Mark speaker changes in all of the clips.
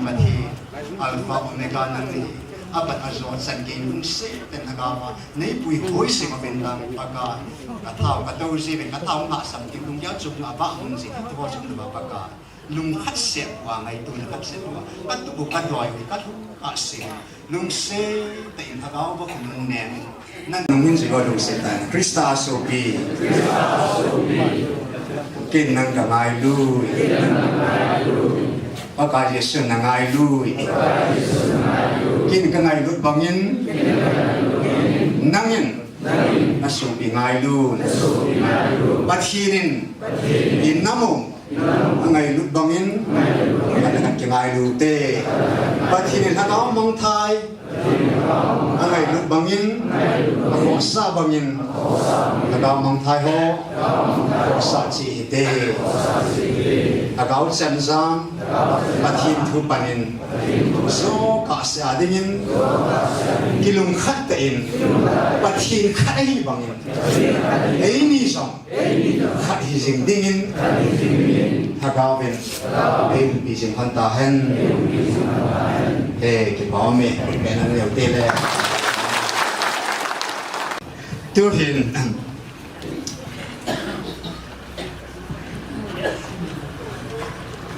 Speaker 1: มันที่อัลฟาในการนั้นอาบัติอาจารย์สังเกตลุงเสกเป็นอากาศในปุยหอยสิมาเป็นดังอากาศกระเท้ากระตู้สิเป็นกระเท้าหมาสัมติลุงยาวจุกอาบ้ามุนสิที่ตัวจุกหรือว่าอากาศลุงคัดเสียว่าไงตัวนักเสียว่ากัดตุกกัดลอยกัดกัดเสียลุงเสกแต่อินทากาว่าคุณลุงแนมนั่นลุงยิ่งสิว่าลุงเสกแต่คริสตาโซบีกินนั่งกับไงลุยอากาศเยสุนังไงลุยกินกับไงลุดบางยินนั่งยินนัสุบีไงลุยบัดฮีนินอินน้ำมไงลุดบางยินกันกันกับไงลุเตบัดฮีนินฮันเอามองไทยไงลุดบางยินขอซาบางยินฮันเอามองไทยโฮสาจีเตอากาศเซนซังบัดฮีนทุบันินโซกาเสียดิ่งกิลุงขัดเต็นบัดฮีนขัดให้บางยินเอ้ยนี่สองขัดให้สิ่งดิ่งถ้าเขาเป็นเอ้ยปีสิงพันตาเห็นเอ้กี่พ่อแม่เป็นอะไรอย่างเต้เลยตัวเห็น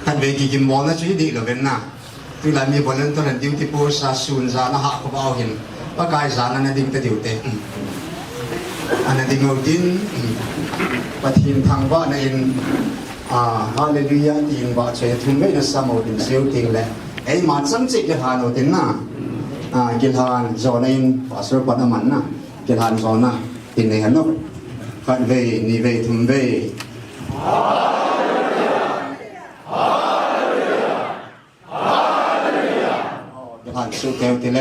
Speaker 1: ท่านเวกีกิมมอนะช่วยดีหรือเป็นน่ะที่หลายมีบทเล่นตัวนั้นดิ้งที่พูดซาซูนซานะฮะเขาเอาเห็นว่ากายซานั้นดิ้งแต่เดียวเตะอันนั้นดิ้งเอาดิ้งปฏิทินทางว่าในฮาเลลูยาดิ้งว่าเชื่อทุ่มไม่ได้สามดิ้งเสียวดิ้งแหละไอ้มาจังจิกหาโนดิ้งน่ะกิลฮานโซนอินภาษาปนมันน่ะกิลฮานโซน่ะดิ้งในฮันนกขันเวนิเวทุ่มเวผ่านสู่เทวทิเล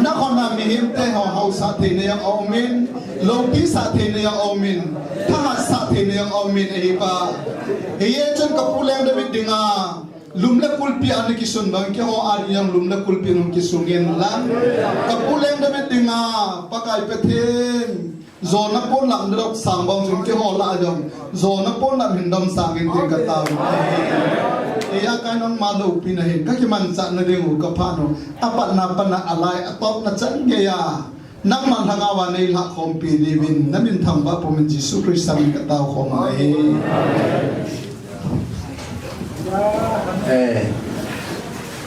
Speaker 1: นักขณะมีหิมเตะเฮาสาธินยังอมินโลกีสาธินยังอมินถ้าสาธินยังอมินเอปาเฮียจนกับผู้เลี้ยงได้บิดงาลุมเล็กคุลปีอันนี้กิสุนบางแค่อารียังลุมเล็กคุลปีนุ่มกิสุเงินละกับผู้เลี้ยงได้บิดงาปากไก่เปเทนโซนนักปนหลังดอกสังบางจุดแค่หอละจังโซนนักปนหลังหินดำสังเงินเต็มกระตาเอียกันน้องมาลูกพี่นะเห็นก็คิดมันจะนั่งเรื่องหัวกระพานอาปัตนาปนาอะไรตอบนั่นจังเกียนักมันทางอวันในหลักของปีดีวินนั่นเป็นธรรมะพระมิจิสุคริสต์มีกระตาของไอ้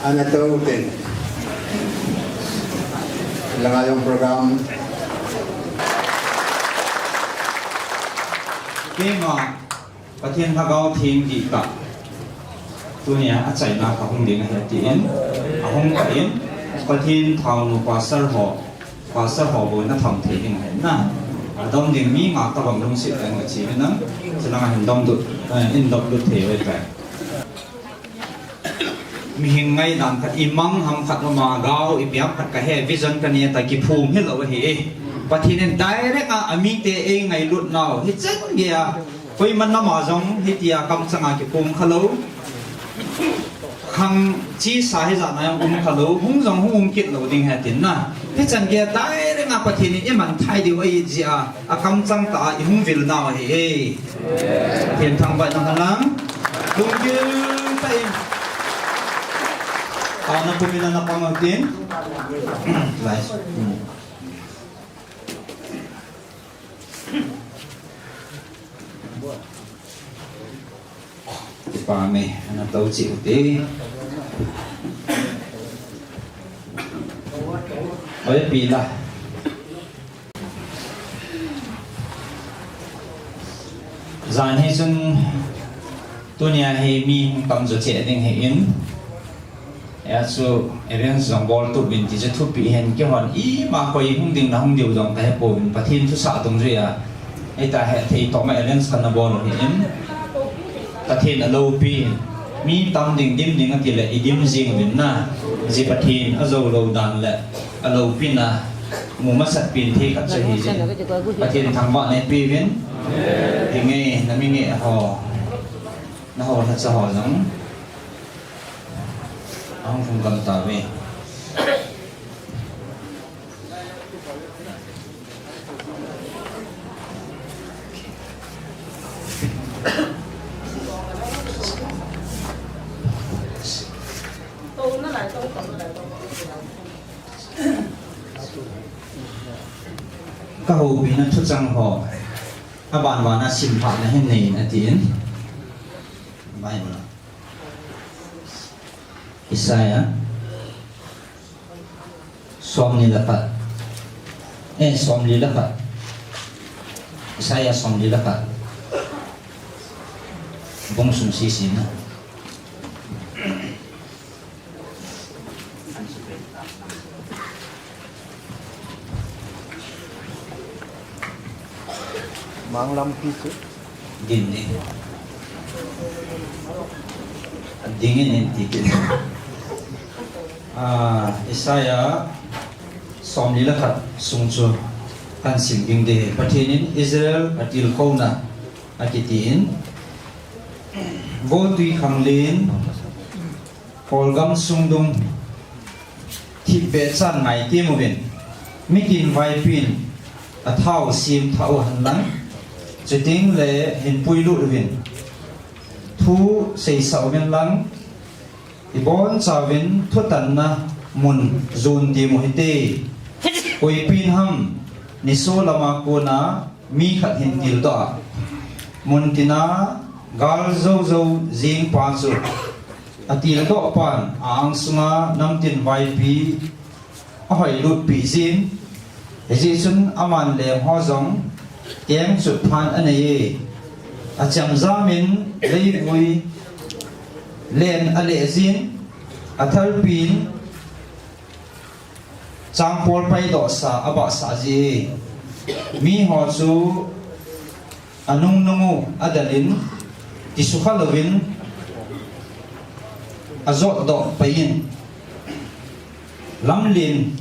Speaker 1: อันนั้นตัวอุตินหลังจากโปรแกรม
Speaker 2: cái màประเทศทางทีมดีกับตัวเนี้ยอาศัยนาเขาคงดีกันเหตุอินคงกับอินประเทศทางนุภาษาหอบนนักทำเทียงเห็นนะดมดิ่งมีมาตะวันลงสิแต่งกับชีวิตนั้นฉะนั้นเห็นดมดุอินดมดุเทไว้ไปมีหิงไงดันขัดอิมังทำขัดมาเกาอีเปียกขัดกระแห่วิจารณ์กันเนี่ยแต่กิภูมิให้เราเห็นประเทศนั้นได้เรื่องอามีเตเองไงลุดเนาเห็นจังเกียไปมันน้ำมาจงเฮียกำสังอากิภูมิขลุ่ขังจีสาเหตุนั้นขลุ่หุ่งจงหุ่งกิดเราดิ่งเหตุน่ะเห็นจังเกียได้เรื่องประเทศนี้มันไทยดีว่าอีจีอากำสังตาหุ่งวิลนาเฮ้เห็นทางไปทางนั้นลุงยืนไปเอาหน้าภูมินาปังเอาดินไล่ป่าเมย์นับตัวจิ๋วตีเอาไปปีละจานให้จนตัวเนี้ยให้มีกำจัดเจดิ้งให้อินso eren zong bol tu bin ti thu pi hen ke hon i ma koi hung ding na hung diu dong ka he po bin pathin thu sa dong ria ai ta he thei to ma eren san na bol hi in pathin a lo pi mi tam ding dim ding ati le idim jing bin na ji pathin a zo lo dan le a lo pi na mu ma sat pin thi khat che hi ji pathin thang ba ne pi bin ding nge na mi nge ho na ho tha cha ho jong ông không cần tao về các hồ bị nó xuất răng họ các bạn vào nó xin phạt là hết nề là tiền bài mà Isaya som nilapat som nilapat Isaya som nilapat bong sum sisi na
Speaker 3: mang lam pisu
Speaker 2: din ni dingin tikin Isaya som nilakat sungcho kan singing de patinin Israel atil khona akitin vô tùy khang lên polgam sungdung thịt bẹ chan ngày tiêm một bên mitin vai pin thao sim thao hành lắng chỉ tiếng lệ hình pui lụt bên thu xây sầu bên lắng ibon chawin thutan na mun zun ti mo hite koi pin ham ni so lama ko na mi khat hin til to mun tina gal zo zo jing pa chu atil do pan ang sunga nam tin vai pi a hoi lut pi jin he chun aman le ho zong tiang chu phan anei a cham zamin lei vui len ale zin athal pin chang pol pai do sa aba sa ji mi ho chu anung nungu adalin ti su khalovin azot do pain lamlin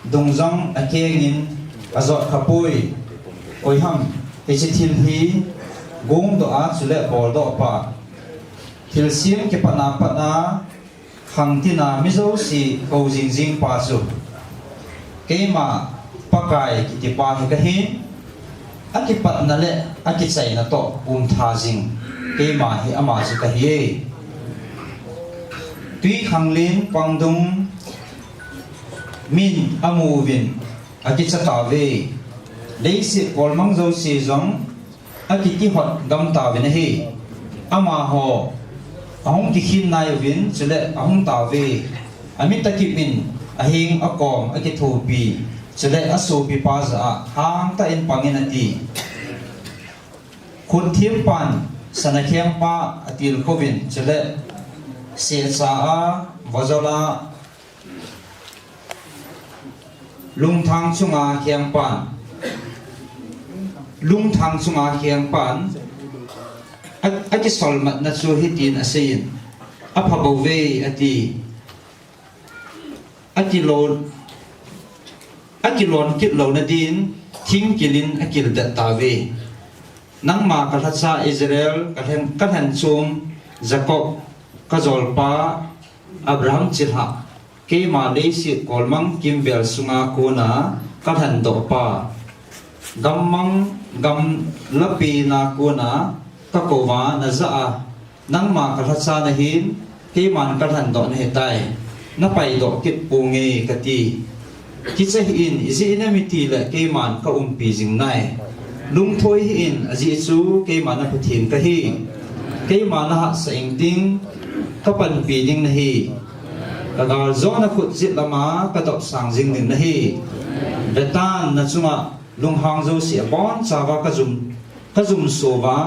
Speaker 2: dongjang akengin azot khapui oi ham he chi thil hi gong do a chule bol do pa thil sim ke pana pana khang tina mizo si ko jing jing pa chu keima pakai ki ti pa hi ka hi aki pat na le aki chai na to tha jing keima hi ama chu ka hi tui khang lin pangdung min amu vin aki cha ta ve leisi kolmang zo si zong aki ti hot gam ta ve hi ama ho ahong tikhin na yovin chule ahong tawe amit takipin ahing akom akithupi chule asu pi pa za hang ta in panginati คุณเทียมปันสนเคียงป้าติลโควินเจเลเสียสาวจลาลุงทางชุงอาเคียงปันลุงทางชุงอาเคียงปันอาจิสอลมัดนัสูฮิตินอาเซียนอาพาบเวอาจิโลนกิดโลนดินทิ้งกิลินอากิลเดตาเวนังมากษัตริย์อิสราเอลกัทเห็นซุมจักรกจอลปาอับราฮัมจิลฮะเกมาเลเซียกอลมังกิมเบลสุงาโคนากัทเห็นดอกปากัมมังกัมลปีนาโคนาตะโกวานาซานังมากษัตริย์นหินเกมันกัทเห็นดอกเนตัยนับไปดอกกิดปูเงกตีคิดจะอินอิสินมิตีและเกมันก็ปีจิงไนลุงถอยอินอจิซูเกมานาพทินกะฮีเกมานาสอิงติงก็ปันปีดิงนะฮีกระดาษจอนักขุดจิตละมากระดกสังจิงดิงนะฮีเบตันนัจุงะลุงหางโจเสียบอนสาวกระจุมโซวา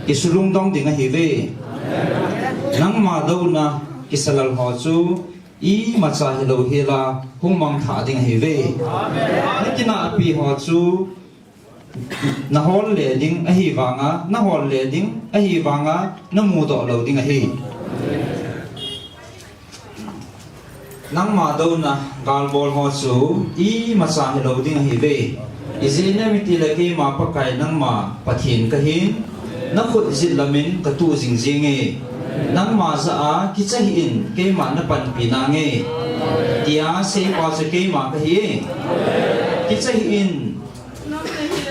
Speaker 2: กิสุลุงดองดิงนะฮีเวนังมาดูนะกิสลัลฮอจูอีมาจาฮิโลเฮลาหุงมังถาดิงนะฮีเวนี่กินาปีฮอจูna hol le ding a hi wanga na hol le ding a hi wanga na mu do lo ding a hi nang ma do na gal bol ho chu I ma sa hi lo ding a hi ve izina mi ti le ke ma pa kai nang ma pathin ka hin na khut zit lamin ka tu jing jing e nang ma za a ki cha hi in ke ma na pan pi na nge tia se pa se ke ma ka hi ki cha hi in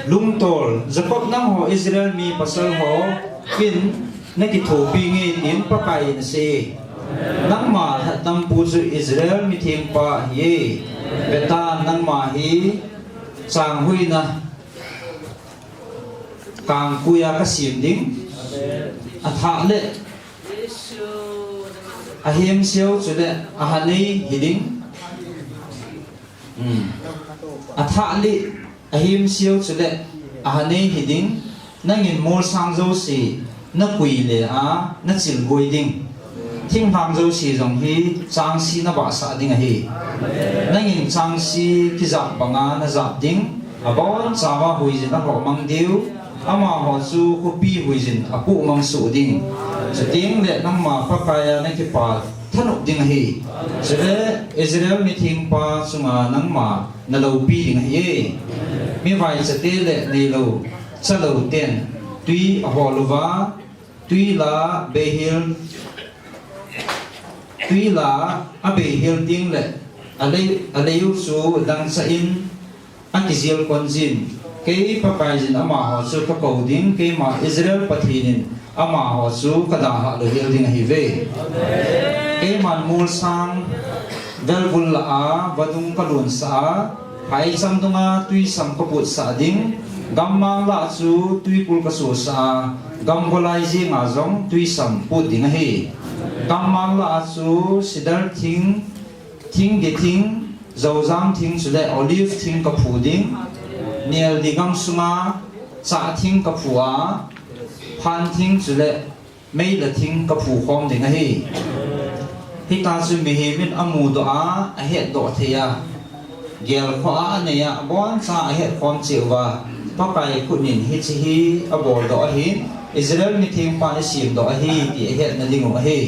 Speaker 2: lung tol Jacob nang ho Israel mi pasal ho kin na ki thopi nge tin pakai na se nang ma hatam pu zu Israel mi thing pa hi beta nang ma hi chang hui na kang kuya ka sim ding a tha le a hem seo chu le a hani hiding a tha li ahim siêu chu le ahane hiding nangin mol sang zo si na pui le a na chil boi ding thing hang zo si jong hi chang si na ba sa ding a hi nangin chang si ki za banga na za ding abon chawa hui jin a ho mang diu ama ho chu ko pi hui jin a pu mang su ding chu ding le nang ma pa kaya na ki pa thanuk ding a hi chu le Israel mi thing pa chunga nang ma na lo pi ding a hi mi vai sa te le nei lo cha lo ten tui a ho lova tui la behil a behil ding le ale yu su dang sa in an kizil konjin ke pa kai jin ama ho su ka ko ding ke ma Israel pathinin ama ho su ka da ha lo hil ding hi ve ke man mul sang dal bul la a badung ka lun sa hai sam tunga tui sam ko put sa ding gam mang la chu tui pul ka so sa gam golai ji nga zong tui sam put ding hi gam mang la chu sidal thing ge thing zo zam thing chu le olive thing ka phu ding nial digam sunga cha thing ka phua phan thing chu le mei la thing ka phu khom ding hi hi ta chu mi he min amu do a het do theya gel kho ne ya bon sa he khom chiwa pa kai kunin hi chi hi abol do hi Israel mi thing pa ni sim do hi ti he na dingo hi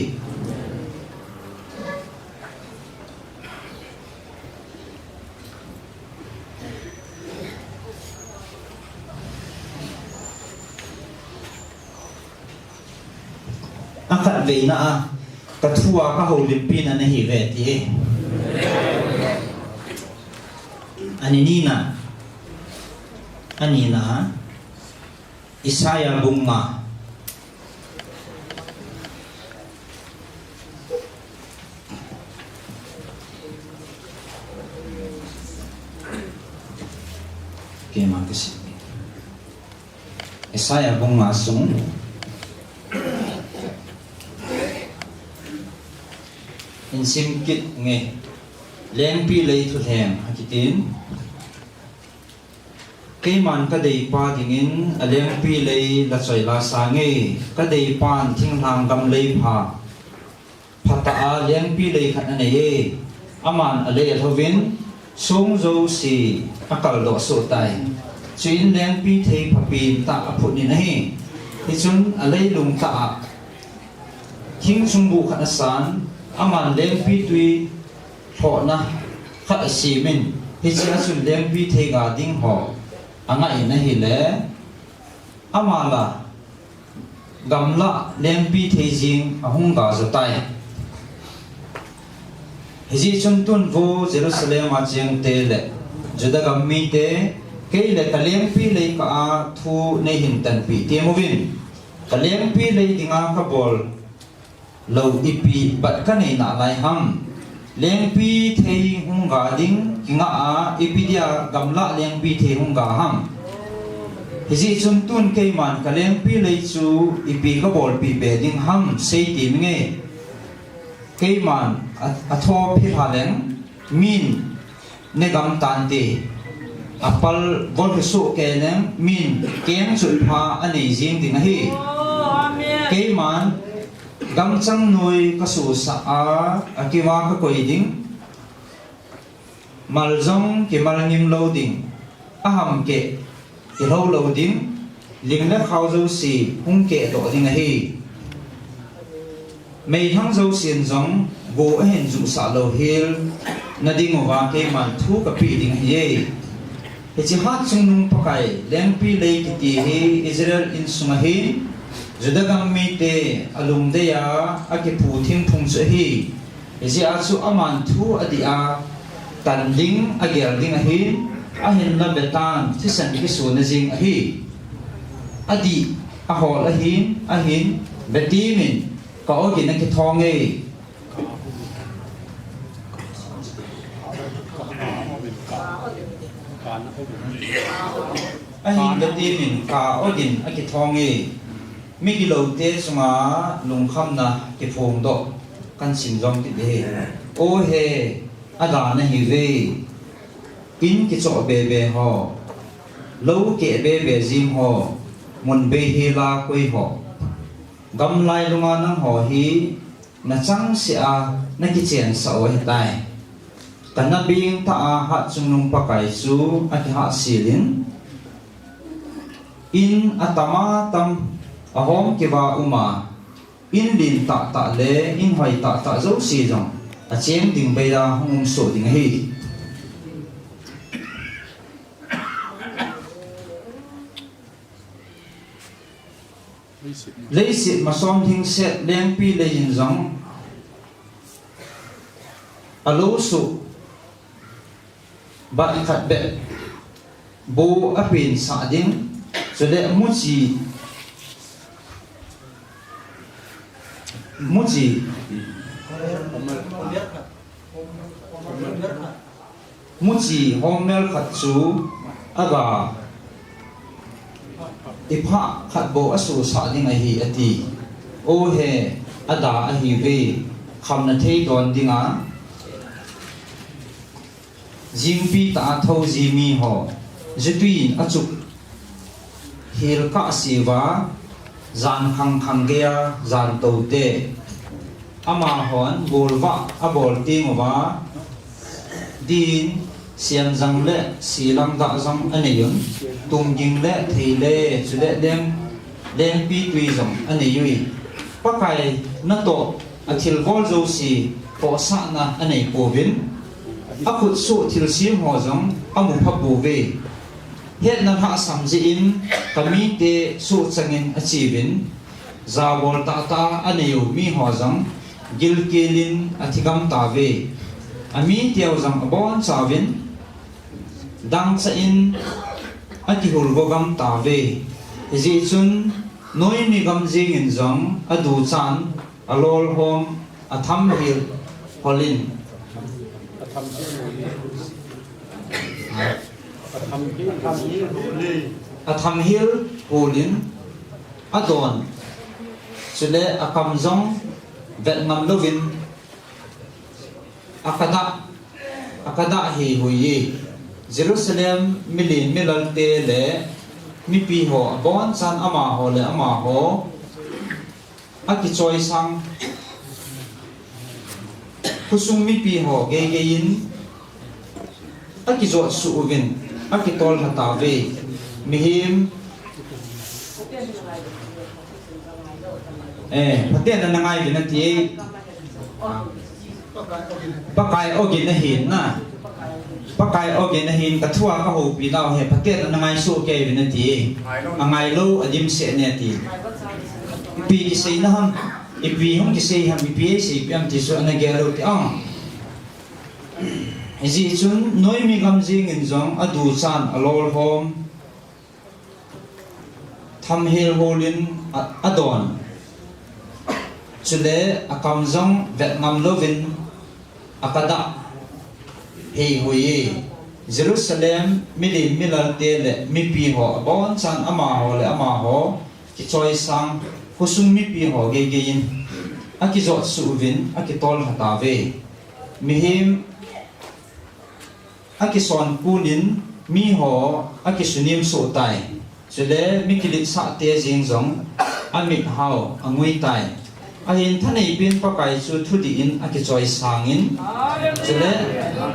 Speaker 2: akat ve na a ka thua ka ho limpin na hi ve ti Anina Isaya bunga kema kasi Isaya bunga sung in simkit nge len pi lei thu theng hakitin cái màn cái đầy pa thì in alem pi lấy là soi là sang nghe cái đầy pan thinh hàng gam lấy pa phata alem pi lấy khát này aman alay thovin sung zo si akal do so tai chuin lem pi thei phapin ta aput ni nahi ti chun alay lung ta thing sung bu khát san aman lem pi tui ho na khát si min hi chia chun lem pi thei ga ding ho angai na hi le amala gamla lempi thejing ahung ga zatai hiji chun tun vo Jerusalem a cheng te le juda gammi te ke le kalempi le ka a thu nei hin tan pi te movin kalempi le dinga ka bol lo ipi bat ka nei na lai ham lempi thei hung ga ding kinga a ipidia gamla lempi thei hung ga ham hiji chun tun ke man ka lempi le chu ipi ka bol pi be ding ham sei ti nge ke man a tho phi haleng min ne gam tan te apal vol ke su ke leng min keng chu pha ani jing ding hi ke man gam chang noi ka su sa a akiwa ka koi ding mal zong ke mal ngim lo ding aham ke ke lo ding ling la khau zo si hung ke do ding hi mei thang zo sin zong go hen zu sa lo hil na ding wa ke man thu ka pi ding hi he chi hat chung nung pakai lempi le ki ti hi Israel in sunga hi judagam mi te alum de ya ake pu thing phung chu hi ezi a chu aman thu adia tan ding agel ding hi a hin la betan thisan ki su na jing hi adi a hol a hin beti min ka o ki na ki thong nge a hin beti min ka o din a ki thong nge mi ki lo te sunga lung kham na ki phong do kan sim jong ti de o he ada na hi ve in ki cho be be ho lo ke be be jim ho mun be hi la koi ho gam lai lunga nang ho hi na chang si a na ki chen sa o he tai kana bing ta a ha chung nung pa kai su a ki ha silin in atama tam ahom kiwa uma in lin ta le in hoi ta zo si jong a chem ding be da hung so ding hi lấy xịt mà xóm thinh xét đen pi lấy dinh giống a lô sụ bạn khát bẹ bố áp in xả đinh cho để mút gì hôm nay khát chú aga ipha khat bo asu sa ding a hi ati o he ada a hi ve kham na thei don dinga jingpi ta tho ji mi ho zituin achuk hil ka siwa zan khang gea zan to te ama hon bolwa a bol tingwa din siam zang le silang da zang aneyun tung jing le thei le chu le lem pi tui zong anei yui pakai na to athil vol zo si po sa na anei po vin akut su thil sim ho zong amu phap bu ve het na ha sam ji in kami te su changin achi vin za bol ta aneu mi ho zong gil kelin athigam ta ve ami tiaw zong abon chawin dang sa in ati hul gam ta ve ji chun noi mi gam jing in zong adu chan alol hom atham hil holin atham hil holin adon chule akam zong vet ngam lovin akada hi huyi Jerusalem milin milalte le mi pi ho bon san ama ho le ama ho aki choi sang kusung mi pi ho ge ge in aki zo su vin aki tol hata ve mihim patien na ngai vin ti pakai ogin na hin na pakai ogin na hin kathua ka ho pi lao he patien na ngai su ke vin ti angai lo adim se ne ti pi ki sei na ham ipi hong ki sei ham pi sei piam ti so na ge lo ti ang Ji chun noi mi gam jing in jong adu chan alol hom tham hil holin adon chule akam jong vet ngam lovin akada hei hui Jerusalem milin milal te le mi pi ho bon chan ama ho le ama ho ki choi sang husung mi pi ho ge ge in aki zo su vin aki tol hata ve mihim aki son punin mi ho aki sunim so tai chule mi kilit sa te jing jong amit hao angui tai ahin thanei pin pakai chu thudi in aki choi sangin chule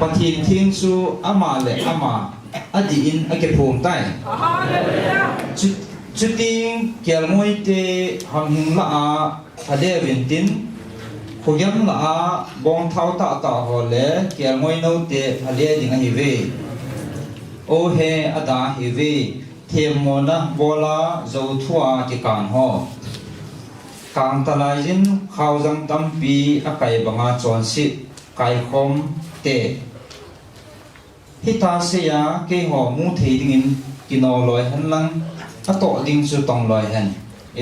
Speaker 2: pathin thing chu ama le ama adi in aki phum tai chuting kelmoi te hamhing la a ade vintin Kuyam la bong thao ta ta ho le kial ngoi no te phale ding hi ve o he ada hi ve them mo na bola zo thua ki kan ho kang ta lai jin khau jang tam pi a kai banga chon si kai khom te hita se ya ke ho mu thei ding in kino loi han lang a to ding chu tong loi han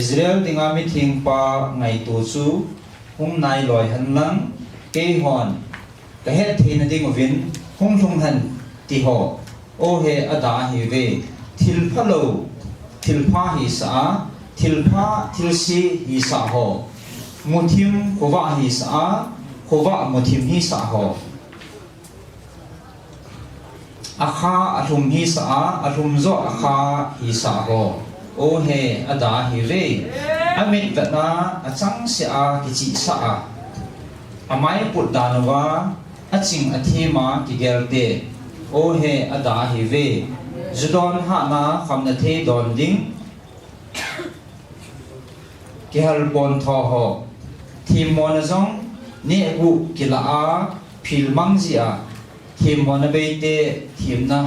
Speaker 2: Israel dinga mi thing pa ngai tu chu hung nai loi han lang ke hon ka he the na ding ovin hung thung han ti ho o he ada hi ve thil phalo thil pha hi sa thil pha thil si hi sa ho muthim kowa hi sa kowa muthim hi sa ho akha athum hi sa athum zo akha hi sa ho o he ada hi ve amit vatna achang se a kichi sa a amai put danwa aching athema ki gelte o he ada hi ve judon ha na khamna the don ding ki hal bon tho ho thim mon jong ne gu kila a phil mang ji a thim mon be te thim na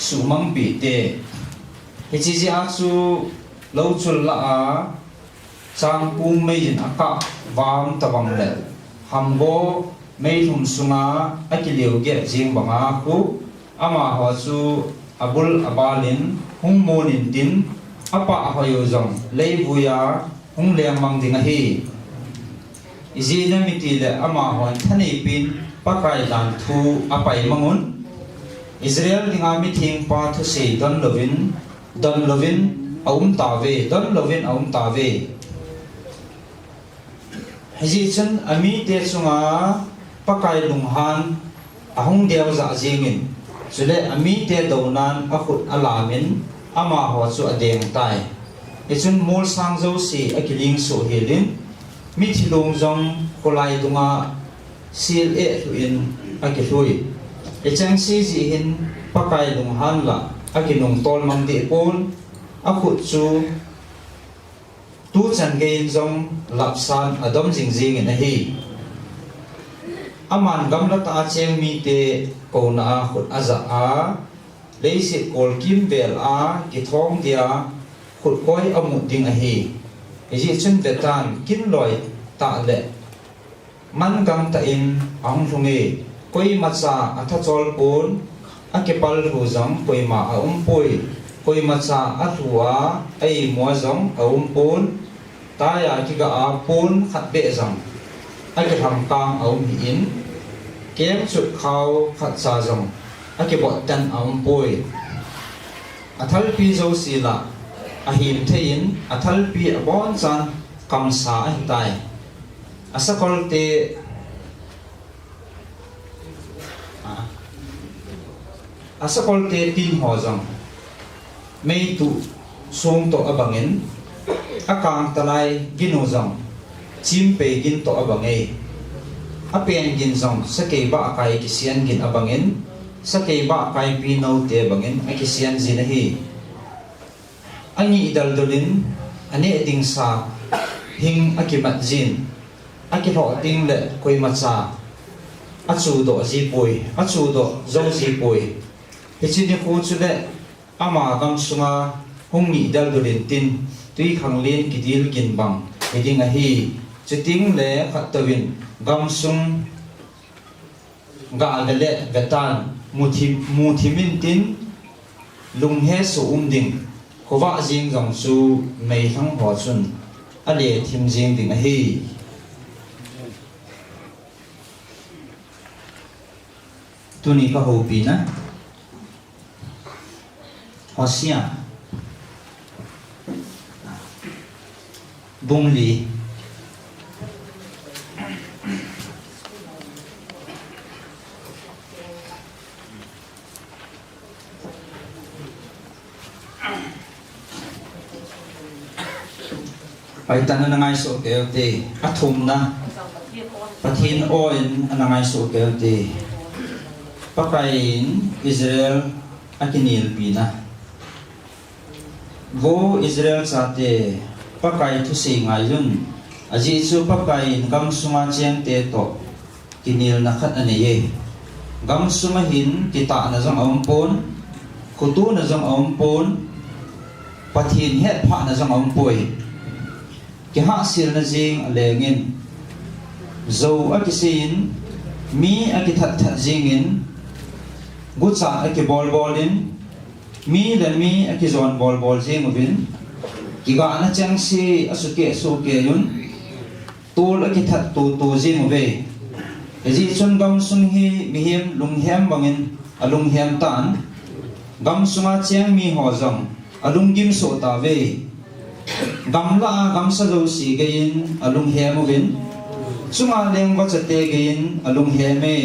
Speaker 2: su mang bi te he chi ji a chu lo chul la a sang pung mei in aka wam tabang le hambo mei thum sunga akiliu ge jing banga khu ama ho chu abul abalin hung monin tin apa hoyo jong lei buya hung leng mang ding hi izi na miti le ama hon thani pin pakai dan thu apai mangun Israel dinga mi thing pa thu se don lovin aum ta ve don lovin aum ta ve Haji chen ami te chunga pakai lunghan ahung deu za jingin chule ami te donan akhut alamin ama ho chu adeng tai echun mol sang zo si akiling so helin mi thilong jong kolai dunga sil e in akithui echang si ji hin pakai lunghan la akinung tol mang de pon akhut chu tu chan ge jong lapsan adom jing jing in hi aman gamla ta cheng mi te ko na khut aza a leisi kol kim bel a ki thong dia khut koi amu ding a hi ji chen vetan kin loi ta le man gam ta in ang thunge koi ma cha atha chol pon akepal hu jang koi ma a poi koi ma cha athua ai mo jong a pon ta ya ki ga a pon khat be jang ai tham kang a hi in kem chut khau khat sa jong ake bot tan a poi athal pi zo si la a him thein athal pi a bon chan kam sa a tai asakol te asakol te tin ho jong mei tu song to abangin akang talai gino jong chim pe gin to abange apen gin jong sakei ba kai kisian gin abangin sakei ba kai pi no te bangin akisian zinahi ani idal dolin ani ding sa hing akimat jin akiro ting le koi macha achu do ji poi achu do zo ji poi hechini khu chu le ama gam sunga hungni dal dolin tin tui khang len kidil kin bang heding a hi chuting le khatawin gam sung ga le vetan muthimin tin lung he su ding khowa jing jong su mei thang ho chun ale thim jing ding a hi tuni ka ho pi na hosia bung li pai tan na ngai so ke te athum na pathin oin anangai so ke te pakain Israel akinil pina go Israel sate pakai thu se ngai lun aji chu pakai gam sunga cheng te to kinil na khat ane ye gam sunga hin kita na jong ompon kutu na jong ompon pathin het pha na jong ompoi ki ha sil na jing alengin zo akisin mi akithat that jingin gucha aki bolin mi le mi aki zon bol jing ubin kiga na chang si asuke suke yun tul aki that tu jing ube eji chun gam sung hi mihim lunghem bangin alunghem tan gam sunga chang mi ho jong alungim so ta ve gam la gam sa lo si gein alunghem ubin chunga leng ba chate gein alunghem me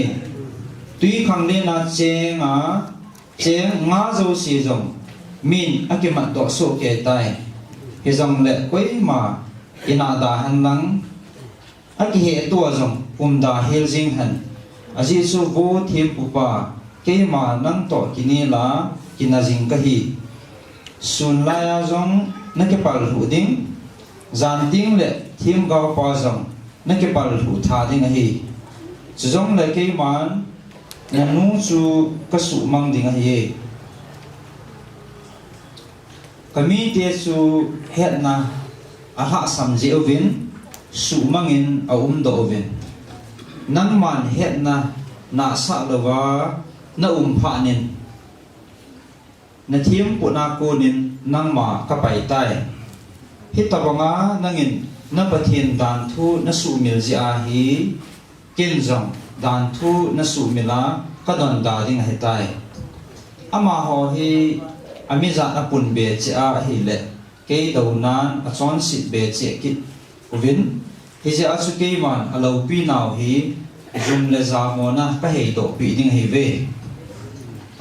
Speaker 2: tui khang le na cheng nga zo si jong min akimat do so ke tai he jong le koi ma ina da han lang aki he to jong da hel jing han aji su vo thim upa ke ma nang to kini la kinajing ka hi sun la ya jong na ke pal hu ding zan ding le thim ga pa jong na ke pal hu tha ding hi jong le ke man na nu chu ka su mang ding hi kami te chu het na a ha sam je ovin su mangin a do ovin nang man het na sa lawa na pha nin na thim pu na ko nin nang ma ka pai tai hitawanga nangin na pathin dan thu na su mil ji a hi kin jong dan thu na su mila ka don da ding hai tai ama ho hi ami za na pun be che a hi le ke do nan a chon sit be che kit uvin hi je a chu ke man a lo pi naw hi zum le za mo na ka hei do pi ding hi ve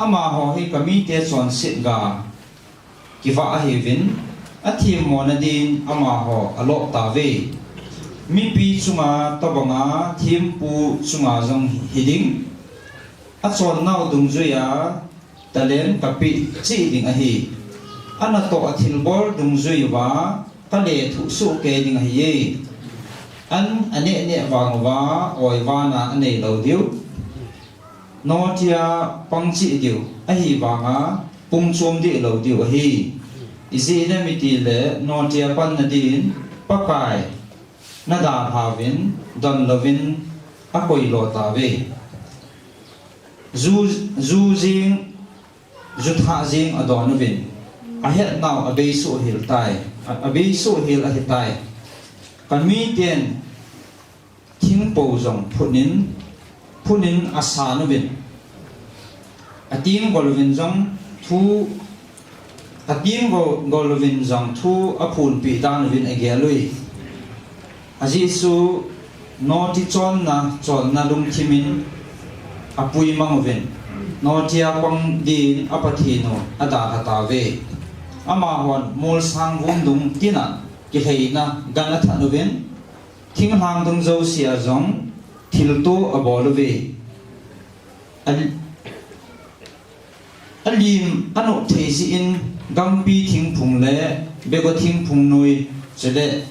Speaker 2: ama ho hi kami te chon sit ga ki va a hi vin a thim mo na din ama ho a lo ta ve mi pi chunga tabanga thim pu chunga jong hiding a chon naw dung zuya talen kapi chi ding a hi ana to a thil bol dung zui wa ka le thu su ke ding a hi ye an ane ne wang wa oi wa na ane lo diu no tia pang chi diu a hi wa nga pung chom di lo diu a hi izi na mi ti le no tia pan na din pakai na da havin don lovin a koi lo ta ve zu jing zu tha jing adon vin a het naw a be su hil tai a be su hil a hi tai kan mi ten thing po jong phunin asa no vin a tim gol vin jong thu a tim gol vin jong thu a phun pi dan vin a ge lui a ji su no ti chon na lung thimin apui mang vin notia pang din apathino ada hata ve ama hon mul sang vum dung tina ki heina gana thanuben thing hang dung zo sia zong thilto abolve alim anu theisi in gampi thing phung le bego thing phung noi chele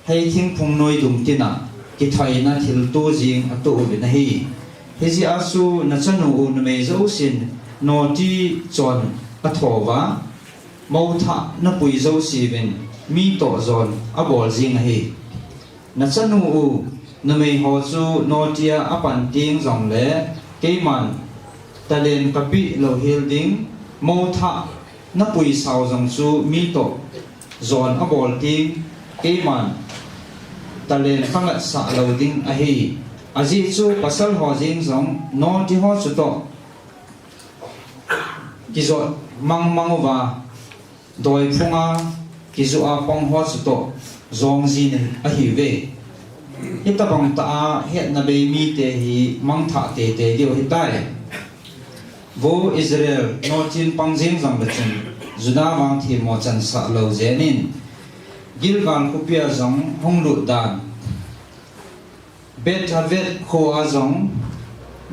Speaker 2: hei thing phung noi dum tina ki thaina thilto jing atu ben hi hezi asu na chanu u na me zo sin no ti chon athowa mau tha na pui zo si ben mi to zon abol jing hi na chanu u na me ho chu no tia apan ting zong le keiman talen kapi lo hil ding mau tha na pui sao zong chu mi to zon abol ting keiman talen phangat sa lo ding a hi aji chu pasal ho jing zong no ti ho chu to ki zo mang wa doi phunga ki zo a pong ho chu to zong ji ne a hi ve ita bang ta het na be mi te hi mang tha te te dio hi tai vo Israel no chin pang jing zang bachin juda wang thi mo chan sa lo jenin gilgal kupia zong hong lu dan bet havet kho azong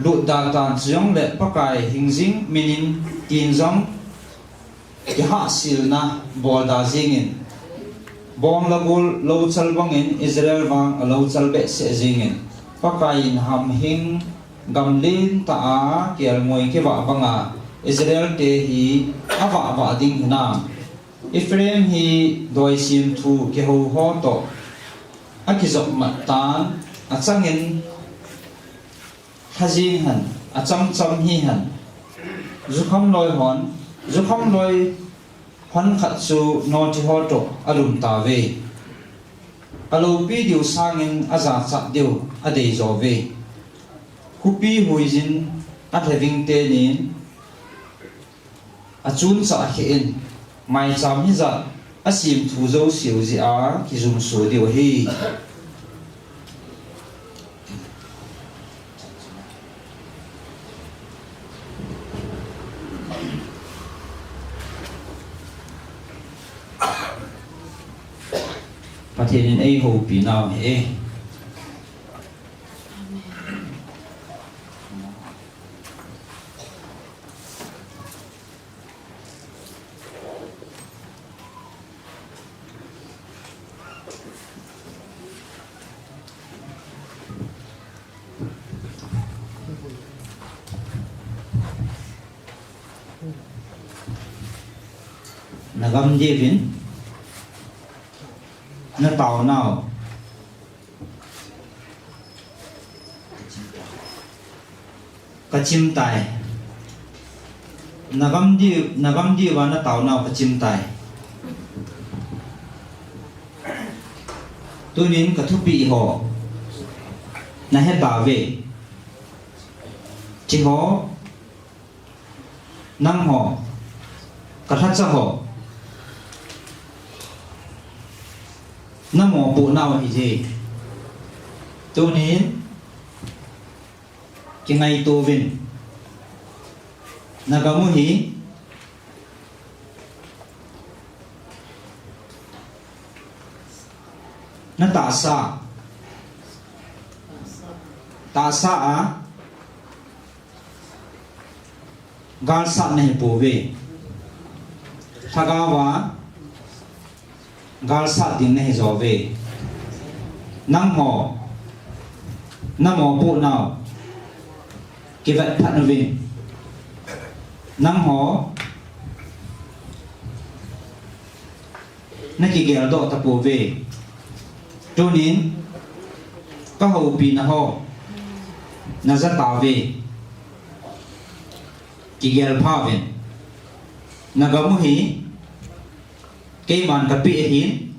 Speaker 2: lu da tan chiong le pakai hingjing minin tin zong ki ha sil na bol da jingin bong la gol lo chal bangin Israel wang lo chal be se jingin pakai in ham hing gamlin ta a kial moi ke wa banga Israel te hi awa ding na Ephraim hi doi sim thu ke ho ho to akizok matan achangin hajing han acham cham hi han zukham loi hon khat chu no ti ho to alum ta ve alo pi diu sangin aza cha diu adei zo ve kupi huizin at having te nin achun cha khin mai cham hi za asim thu zo siu ji a ki zum su diu hi Pathin ai ho pi nào he nagam devin nó tàu nào cá chim tài nagam đi và nó tàu nào cá chim tài tôi nên cả thu bị họ là hết bảo vệ chỉ họ năng họ cả thắt cho họ nam mô bộ nào thì gì tôi nên cái ngày tôi vinh là có hi nó tạ xa á gan sa này bổ về thagawa gal sa din ne zo ve nam ho bu nào ki vat phan vin nam ho na ki gel do ta po ve to nin ka ho pi na ho na za ta ve ki gel pha vin na ga mu hi cây màn cà pi hiến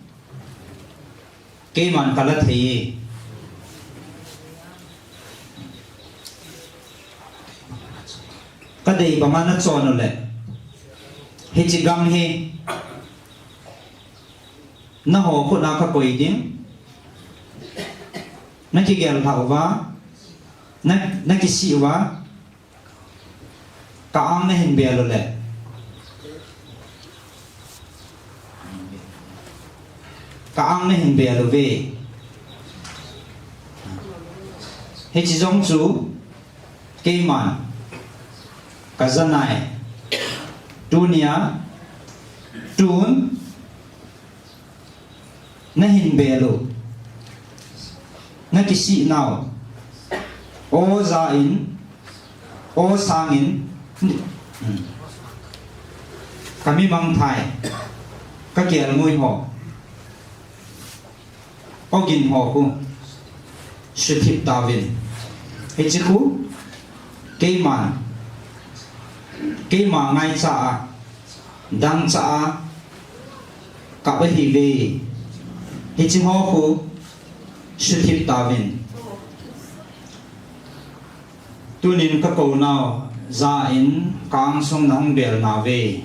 Speaker 2: cây màn cà lát thì cái đây bằng nó cho nó lại hết chỉ gam he nó hồ cô nào các quỷ tiếng nó chỉ gel thảo vá nó chỉ xịu vá ka ang na hin belo le ka ang na hin belo ve he chi jong chu ke man ka zanai tunia tun na hin belo na kisi nào ô za in ô sang in kami mang thai ka kiel ngui ho o gin ho ku suthip tawin he chi ku ke ma ngai cha dang cha ka ba hi ve he chi ho ku suthip tawin tunin ka ko nào za in kang song nang bel na ve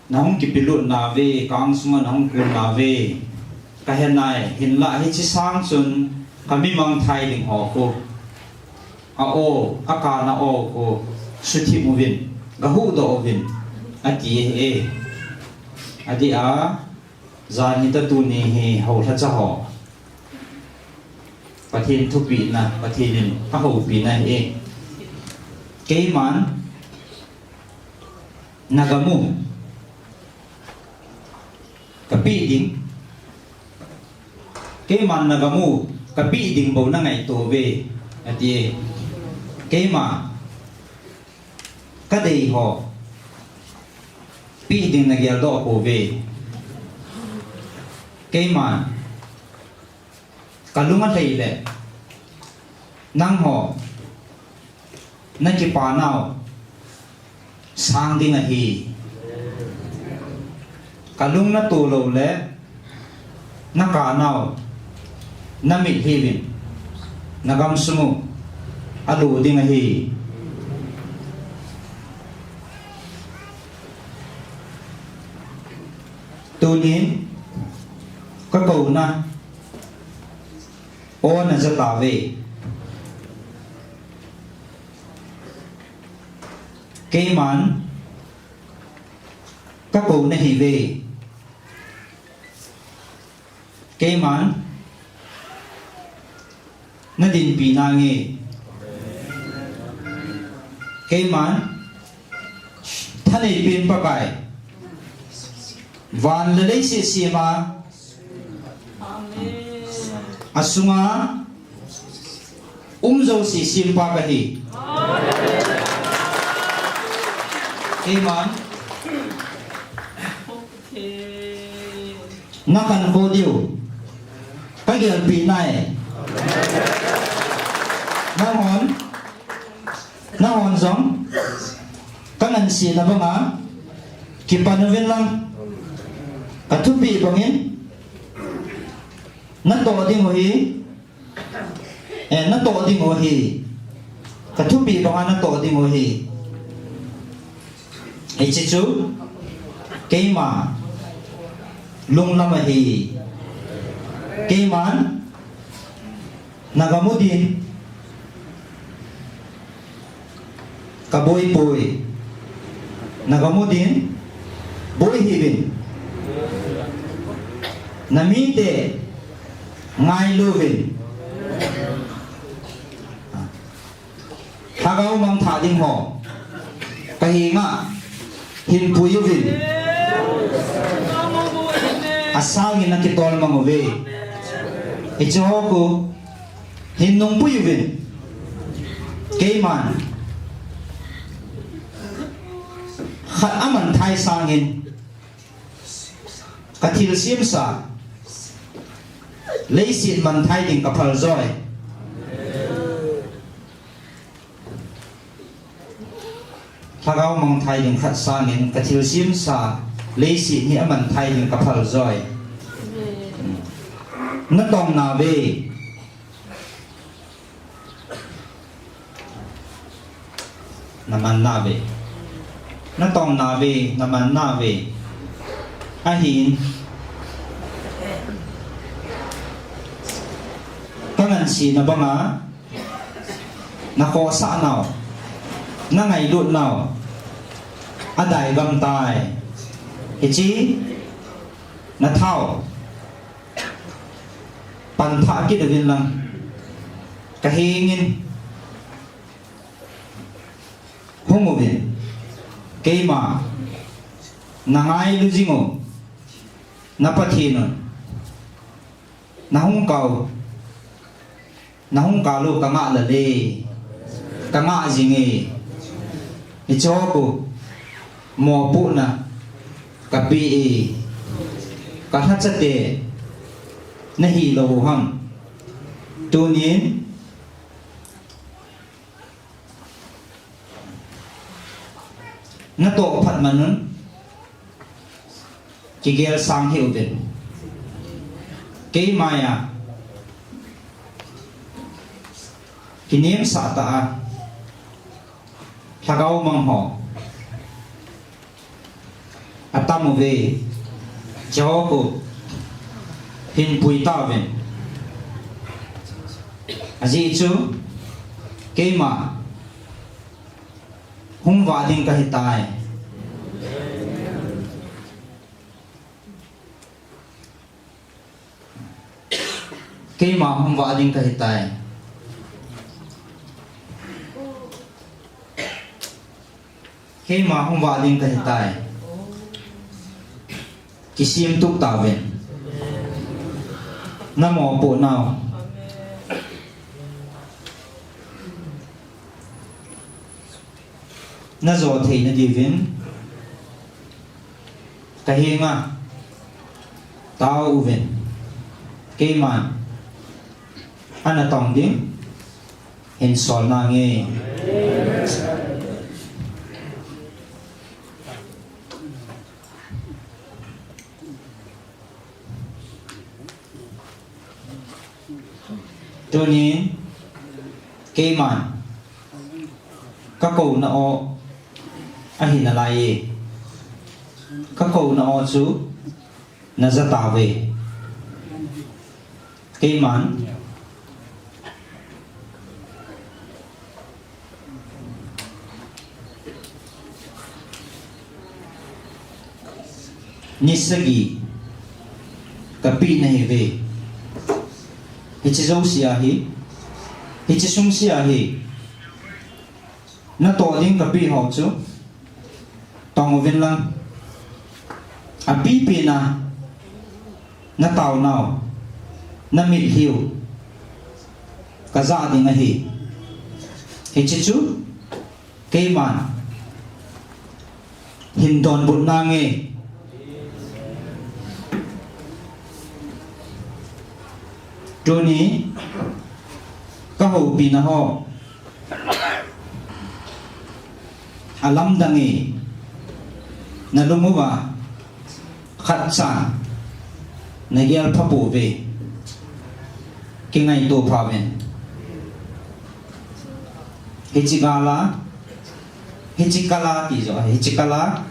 Speaker 2: nang kipilut na ve kang song nang kun na ve ka hen nai hin la hi chi sang chun kami mang thai ding ho ko a o a ka na o ko suthi mu vin ga hu do vin a ti e adi a za ni ta tu ni he ho tha cha ho pathin thu pi na pathin a ho pi na e ke man nagamu kapi ding ke man nagamu kapi ding bo na ngai to ve ati ke ma ka dei ho pi ding na gyal do ko ve ke man kalunga thei le nang ho na ki pa nào sang ding a hi kalung na tu lo le na ka nào na mi hi vin na gam sumu alu ding a hi tu nin ka ko na o na za ta ve ke man ka ko na hi ve ke man na din pi na nge ke man thane pin pa kai van le le si si ma asunga zo si sim pa ka hi Amen. Nakan ko diu. Pagil pinay. Nahon zong. Kanan si na ba nga? Kipanuvin lang. Katupi bangin. Nato di mo hi. Nato di mo hi. Katupi ba nga nato di mo hi. Ai chi chú cái mà lung lama hi cái man nagamudin kaboy boy nagamudin boy hibin namite ngai luvin hagaw mang tha ding ho kahinga hin puyuvin asangin na kitol manguve ichohoku hin nung puyuvin kayman khat aman thai sangin kathil simsa leisin man thai ding kapal joy thagaw mang thai ding khat sangin kathil sim sa leisi ni aman thai ding kapal joy na tong na ve naman na ve na tong na ve naman na ve ahin kangan si na ba nga nako sa naw na ngày đột nào a đại gam tai hi chi na thao pan tha ki devin lang ka hingin homovin keima nangai luzingo napathinon nahung kalu kanga lale kanga jinge ichoku mo pu na kapi kahachate nahi lo ham tunin na to phat manun kigel sang hiu den ke maya kinim sa ta thagau mang ho atamu ve joko hin pui ta ven aji chu ke ma hung va ding ka hitai ke ma hung va ding ka hitai ke ma hung va ding ka hitai kisim tuk ta ven namo po nào na zo thei na divin kahinga tao uven ke man ana tong ding hin sol na nge tunin ke man các cầu na o a hin alai các cầu na o chu na za ta ve ke man nisagi kapi na he ve hichi zo sia hi hichi sung sia hi na to ding kapi ho chu tong vin lang a pi pi na tao nào na mil hiu ka za ding a hi hichi chu ke man hin don bun na nge Tuni ka ho pina ho alam dangi na lumuwa khatsa na gyal phapu ve kingai to phaven hichikala ti jo hichikala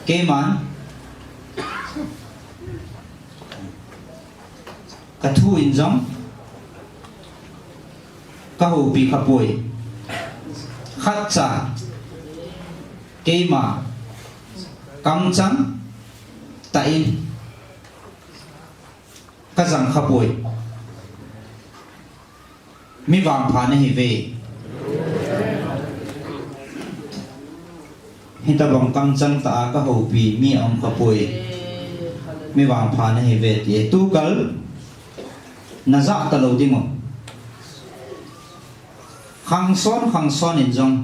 Speaker 2: ke man ka thu in jong ka ho pi kha poi khat cha ke ma kam chang ta in ka jang kha poi mi wang pha na hi ve hita bang kam chang ta ka ho pi mi am kha poi mi wang pha na hi ve ti tu kal na za ta lo ding khang son in jong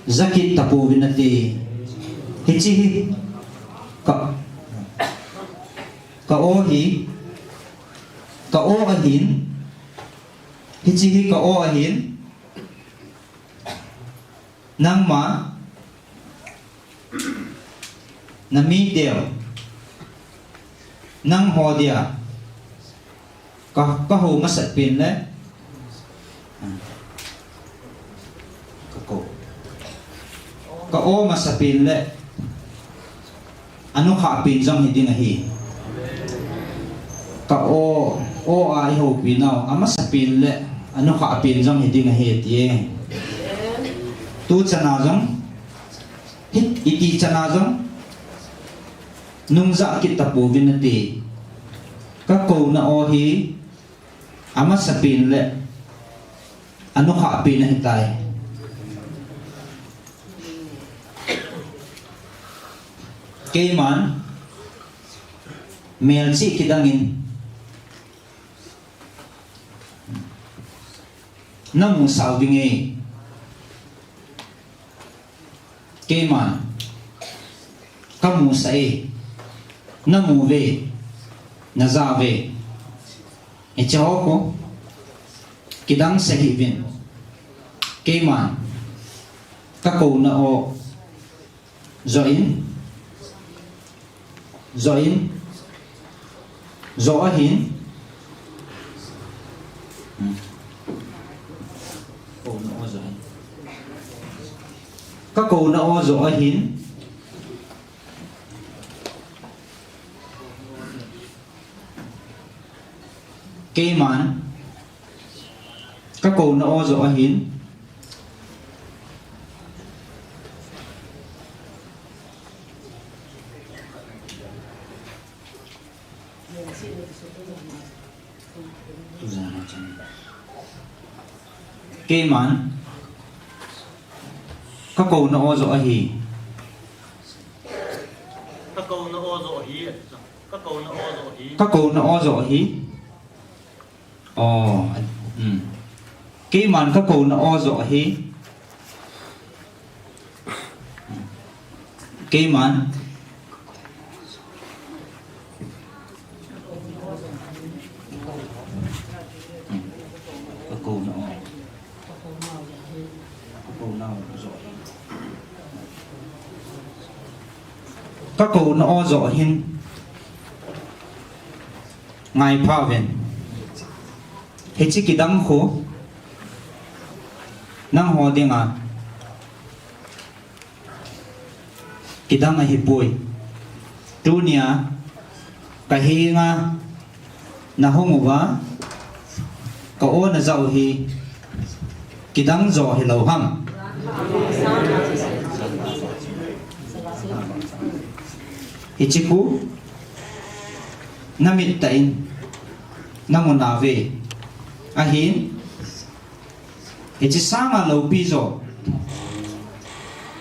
Speaker 2: zakit tapu vinati hichi hi ka o a hin hichi hi ka o a hin nang ma na mi deo nang ho dia ka ho ma sat pin le ka o ma sa pin le anu kha pin jong hi ding a hi ka o ai ho pin naw ama sa pin le anu kha pin jong hi ding a hi ti tu chana jong hit iti chana jong nung za kit tapu vinati ka ko na o hi ama sapin le anu kha pin hitai ke man mel chi kidangin namu salvinge ke man kamu sai namu ve naza ve e chao ko kidang sahi vin ke man ka ko na o zoin zo ahin các cô nó o rõ hiến kê mán các cô nó o rõ hiến kê mán các cô nó o rõ hi
Speaker 4: các câu nó ô rộ hí các câu nó ô rộ hí
Speaker 2: các cô nó o rõ hi ồ kê mán các cô nó o rõ hi kê mán các cô nó các cô nó o rõ hin ngài pha ven hết chỉ cái đắng khô năng hồ đi ngà cái đắng này bùi tu nia cái hi ngà na hông vá cái ô na giàu hi cái đắng giò hi lâu hăng ichiku namit tain namunave ahin ichi sanga lo pizo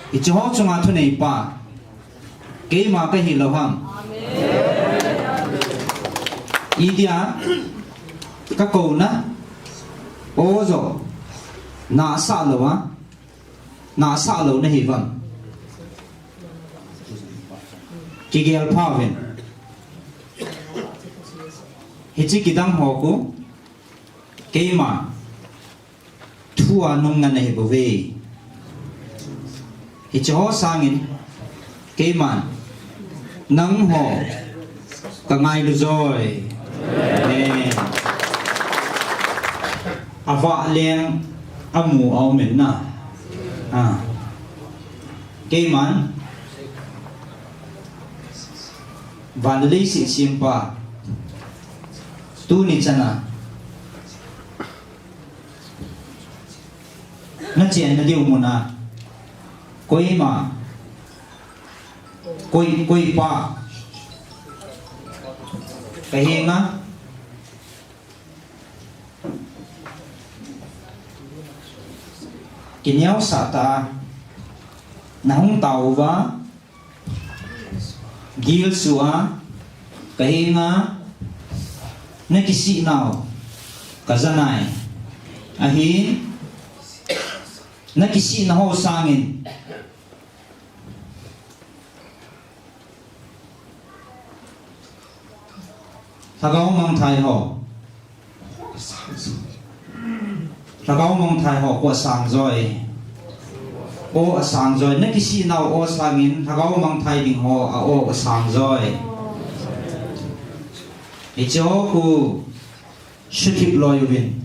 Speaker 2: ichi ho chunga thunei pa ke ma ka hi lo ham idia ka ko na ozo na sa lo wa na sa lo na hi vam kigel phaven hichi kidang hoku keima thua nunga nei bove hichi ho sangin keima nang ho kangai lu joy ava leng amu au men na keima vandalay si simpa tu ni chana na chen na diu muna koi ma koi pa kahinga kinyaw sa ta nahong tao ba gil sua kahinga na kisi nào kazanai ahin na kisi na ho sangin thagaw mang thai ho kwa sang rồi o sang rồi na kisi nào o sangin thagaw mang thai ding ho a o sang rồi icho ku shithip loyuvin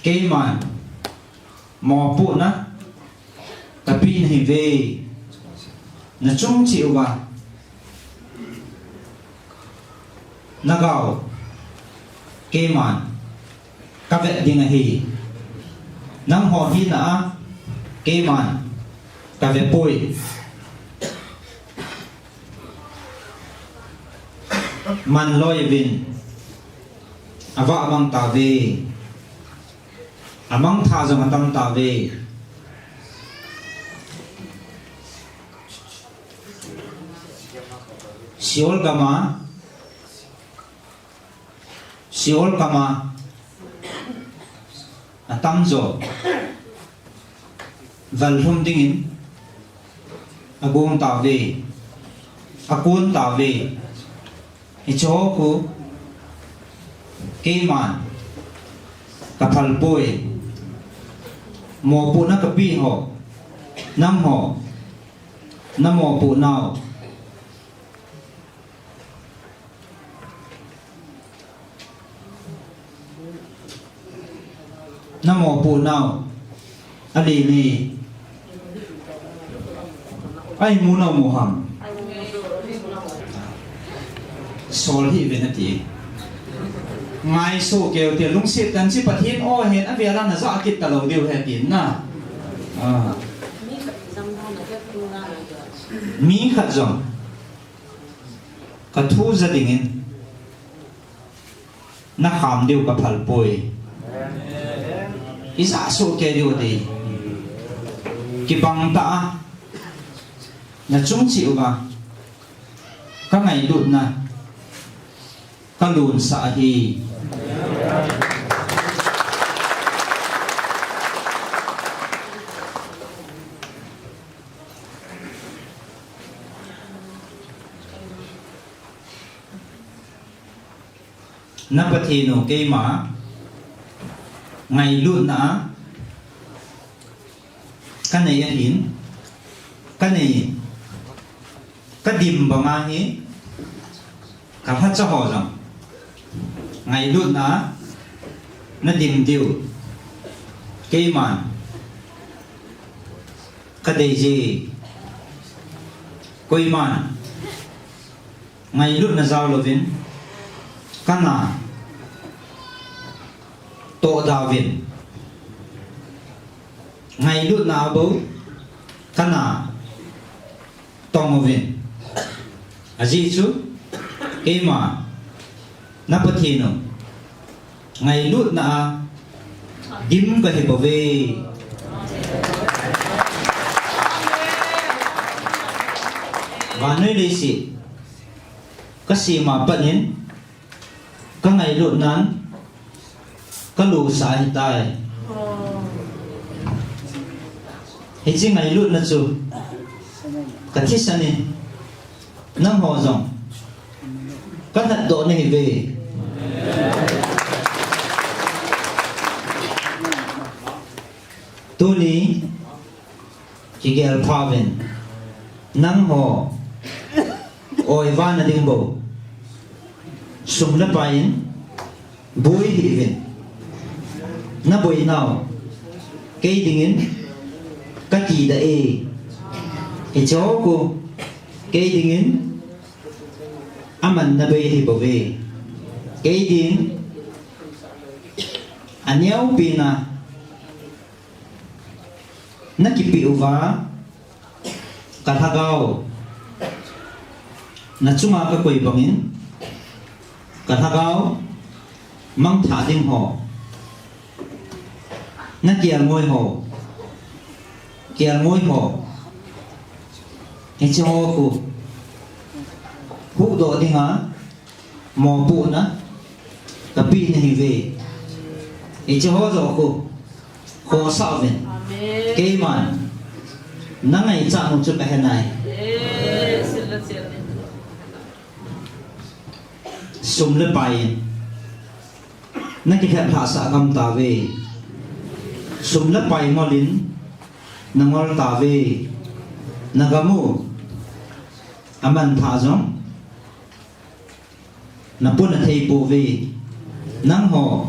Speaker 2: keiman mo pu na tapin hi ve na chung chịu ba nagaw keiman ka ve ding hi nang ho hi na cái màn cả về bụi man loi vin ava bang ta ve amang tha jong tam ta ve siol kama atam zo val hum dingin agong ta ve akun ta ve icho ko keman kapal boy mo pu na kapi ho nam ho nam mo pu nao nam mo pu nao ali li ai mu na mu ham sol hi venati ngai so kêu tiền lung xịt tan chi bát hiên o hen a về lan là do akit ta lâu điều hè tiền na mi khát rong cả thu gia đình na kham điều cả phal poi isa so kêu điều đi cái băng ta na chung chịu mà các ngày đụt na các lùn xã hi na pathi no ke ma ngày lùn na cái này anh hin cái này cái dim ba ma hi cả phát cho họ rằng ngày luôn nó điểm điều cái mà cái đề gì coi mà ngày luôn là giao lo vin cái nào tổ đào vin ngày luôn nào bố cái nào tông vin à gì chứ cái mà na pathi no ngày lut na dim ka he bove và nơi đây si cái gì mà bận đến cái ngày lut nan cái lù sa hiện tại hiện chỉ ngày lut na chu cái thiết san nên năm hồ rong cái thật độ này về tôi ní chỉ gel pavin nang ho oi van ading bo sum la pain bui hivin na bui nào cái dingin cái gì đã cái chỗ cô cái dingin aman na bay hi bove cái din anyau pina na kipi uva kathagao na chunga ka koi bangin kathagao mang tha ding ho na kial ngoi ho cho ko hú độ đi hả mò bụ nữa cái pin này về để cho họ rồi cô sao vậy cái mà nó ngày chạm một chút cái này sum lên bài nó cái hẹn hạ xã cầm ta về sum lên bài mà lính nó ngồi ta về nó gamu aman tha giống na pun na thei po ve nang ho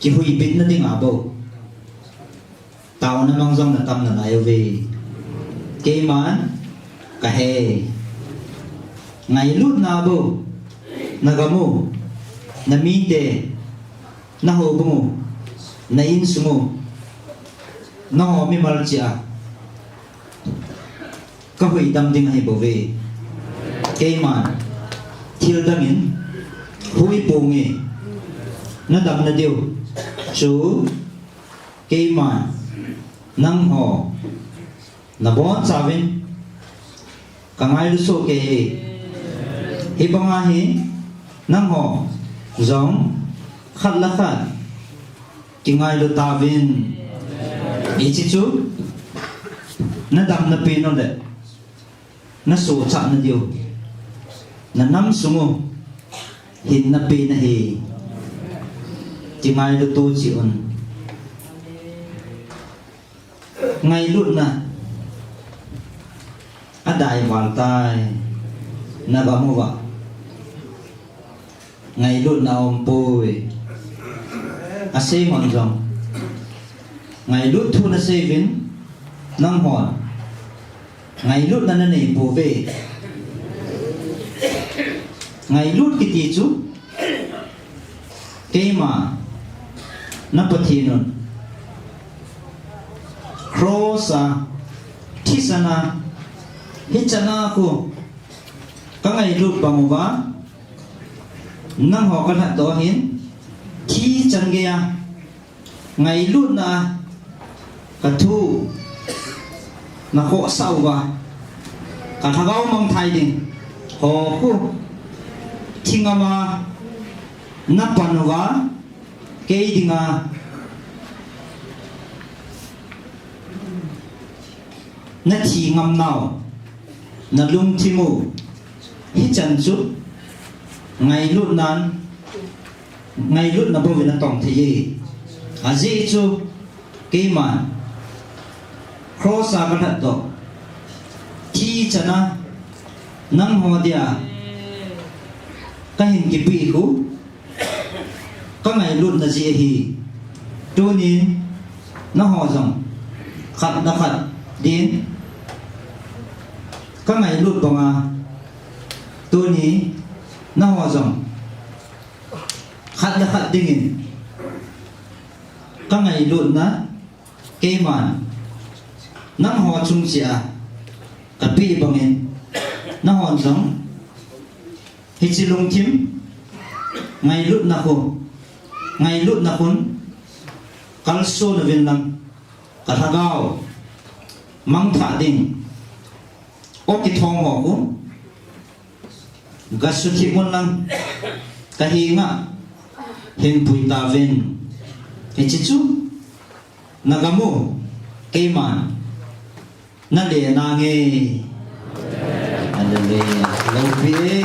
Speaker 2: ki hui bit na ding abo tao na mang jong na tam na lai ve ke man ka he ngày lut na bo na gamu na mi de na ho bu na in sumo nó họ mi mal chia có hủy đâm tiếng hay bảo vệ cái mà thiêu đâm in hủy bù nghề nó đâm là điều chú cái mà năng họ là bốn sao bên cả ngày lúc số cái hi bằng hi năng họ giống khát là khát cái ngày lúc ta bên ý chí chú nó đâm nó pin nó đấy nó số chạm nó điều nó nắm xuống hình nó pin nó hi chỉ ngày lúc tu chỉ ổn ngày luôn nè ở đại hoàn tai na ba mua vợ ngày luôn nào ông bồi à xây ngọn rồng ngày lúc thu nó xây vĩnh năng hòn ngày lúc nó nảy bổ về ngày lúc cái gì chú cái mà nó bật thiên rồi Krosa Tisana Hichana ko các ngày lúc bằng vá năng họ có hạt đó hiến thi chân ghe ngày lúc na cả thu na họ sau và cả thằng ông mong thay đình họ cô thi ngama nắp bàn vá cái đình à nó chỉ ngâm nào nó lung thi mù hít chân chút ngày lúc nan ngày lúc nó bao giờ nó tổng thì gì à gì chú cái mà cross à cái thật đó chi chân à nâng hoa dia cái hình cái bị cũ cái ngày lúc nó gì thì tôi nhìn nó hoa rằng khát nó khát đến các ngày lúc bằng à tôi nghĩ nó hòa dòng khát là khát tinh hình các ngày luôn đó cái mà nó hòa chung chả cả bị bằng hình nó hòa dòng hết chỉ lông chim ngày lúc nào khổ ngày lúc nào khốn cá sấu là viên lăng cả thằng gạo mang thả đình ốc cái thong họ cũng gasu thi môn lăng cái hi ngã hình bùi ta ven cái chỉ chú nagamu cái mà nó để na nghe anh để lâu biết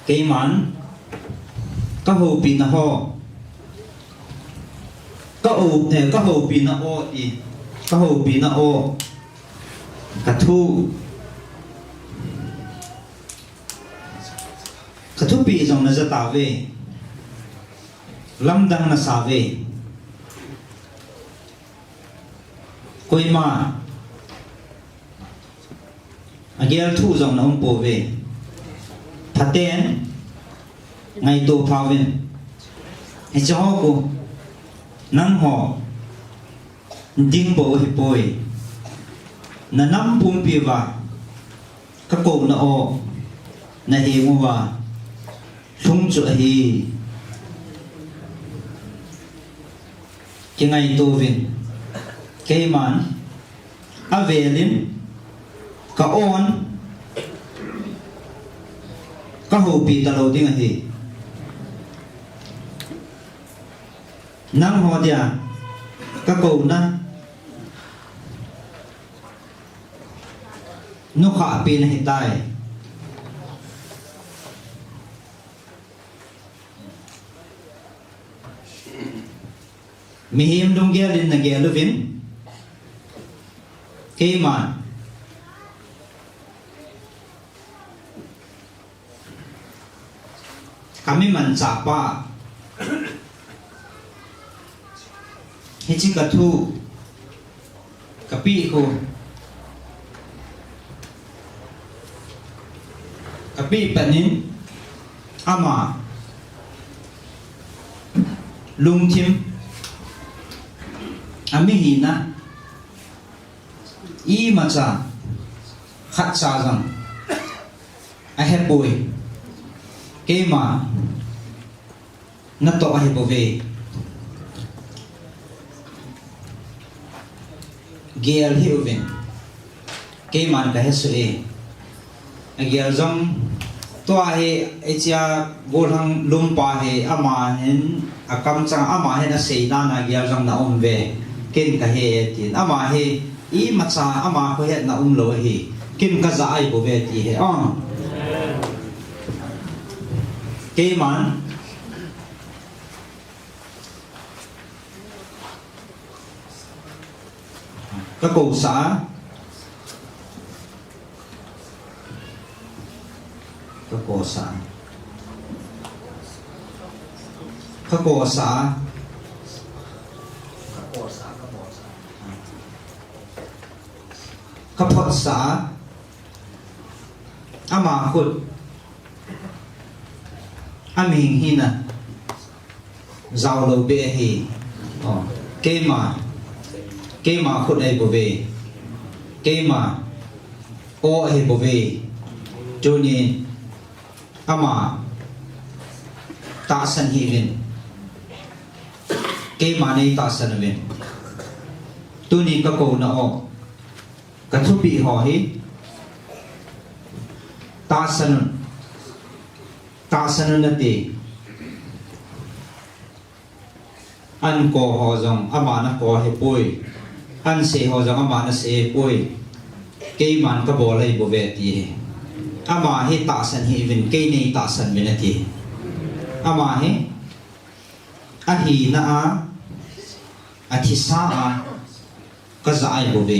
Speaker 2: cái món các hồ pin ho các hồ pin o đi các hồ pin o cả thu bị dòng nó ra tạo về lâm đăng là xả về coi mà agel thu dòng nó không bổ về thật tên ngày tổ phao viên hay cho cô năng họ đinh bộ hiệp bồi là năm bùm bì và các cổ nó ô là hi mua và không chỗ hi cái ngày tổ viên cái màn à về lên cả ôn các hồ bị ta lâu tiếng gì năng hoa dia các cầu na nó khả pin hiện tại mi hiểm đông ghé lên là ghé lưu vin cái mà kami mencapa hichi ka thu kapi ko kapi panin ama lungthim ami hina I macha khat cha jang a he boy ke ma na to a he bove gel hi uven ke man ka he su e a gel jang to a he echa bolhang lumpa he ama hen akam chang ama hen a sei na na gel jang na ve ken ka he tin ama he I macha ama ko he na lo hi kim ka za ai bo ve ti he ke man ka ko sa ka ko sa ka ko sa ka phot sa ama khut aming hina zau lo be hi ke ma khut ai bo ve ke ma o ai bo ve cho ni ama ta san hi vin ke ma nei ta san vin tu ni ka ko na o ka thu bi ho hi ta san na ti an ko ho jong ama na ko he pui an se ho jong ama na se pui ke man ka bo lai bo ve ti ama he ta san hi vin ke nei ta san vin ti ama he a hi na a thi sa a ka za ai bo ve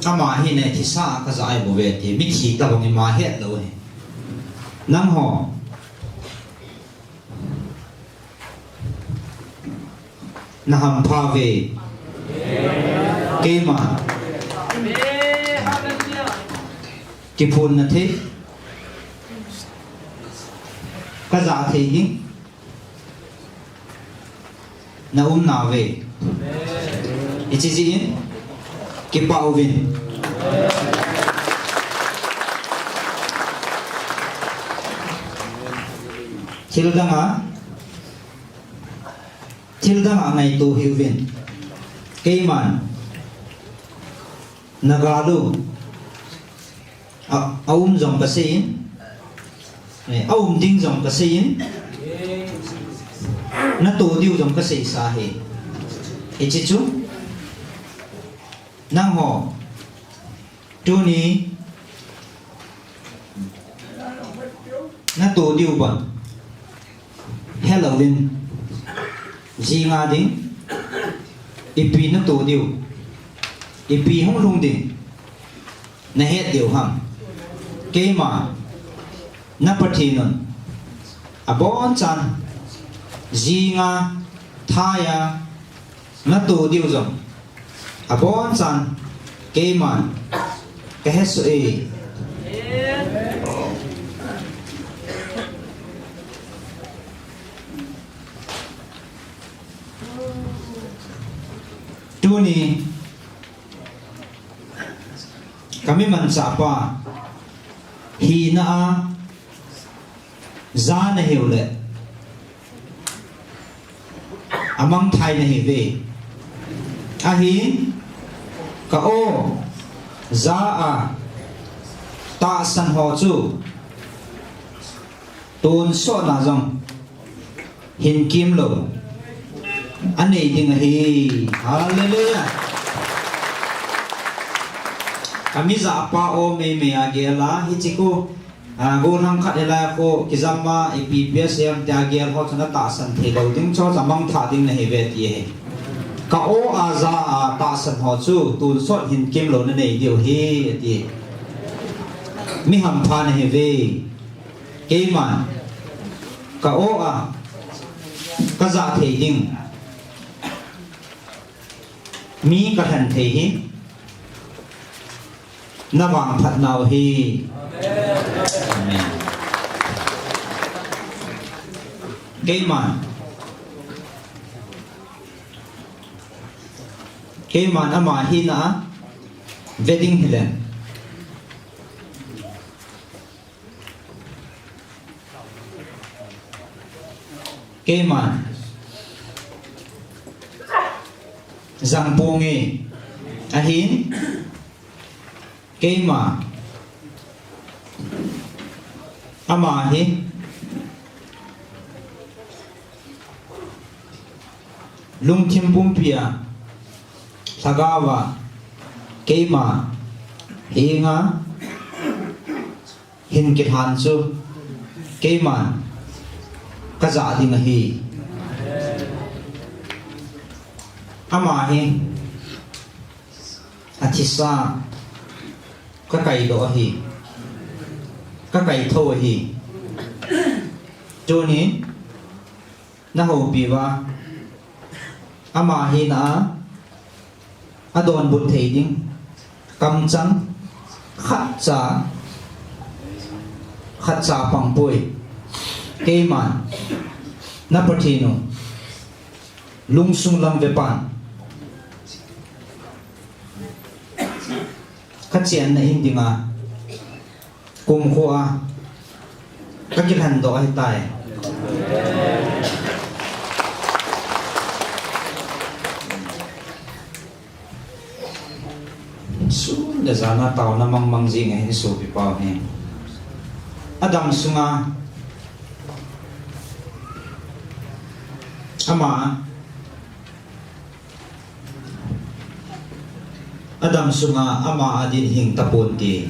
Speaker 2: ama hi ne thi sa ka za ai bo ve ti mi thi ta bang ma he lo he nang ho na ham pha ve ke ma ki phun na thế ka za the hi na na ve ichi ji in ki pau vin thil danga ngai tu hiu vin ke man nagalu aum jong ka sein aum ding jong ka sein na tu diu jong ka sei sa he ichi chu nang ho tu ni na tu diu ba hello vin ji nga ding ipi na tu diu ipi hong lung ding na het diu ham ke ma na pathinon abon chan ji nga thaya na tu diu jong abon chan ke man ke hesu e tu ni kami man sa pa hi na a za na heu le amang thai na he ve a hi ka o za a ta san ho chu ton so na jong hin kim lo anh ấy thì ngày hallelujah kami za pa o me agela hichiko go nang khatela ko kizama ipps yang tiagel ho chana ta san the lo ding cho zamang tha ding na he ve ti he ka o a za a ta san ho chu tu so hin kim lo na nei dio he ti mi ham pha na he ve ke man ka o a ka za the ding mi ka han thei hi na wang phat nau hi amen cái màn ama hi na wedding hilen cái màn giang ponge ahin cái mà ama hi lung thim pumpia Thagawa Keima Hinga Hin Kit Hansu Keima Kaza Ding Hi Amahi Atisa Kakai Do Hi Kakai Tho Hi Joni Naho Biwa Amahi Na Adon bút thầy đinh cầm trắng khát trà bằng bùi cây màn napatino lung sung lam về bàn khát chén này hình tiếng à cùng khoa các cái hành đó hay tài để ra na tàu na mang mang gì ngay số bị bao hè Adam sunga ama Adam sunga ama adin hing tapon ti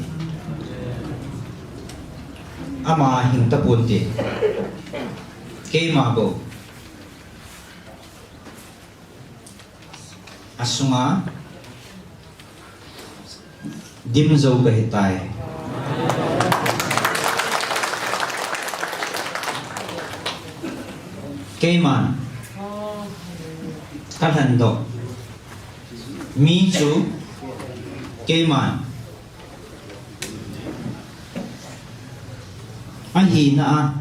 Speaker 2: ama hing tapon ti ke ma go asunga dim dâu về tài cây màn các hành động mi chú cây màn anh hi na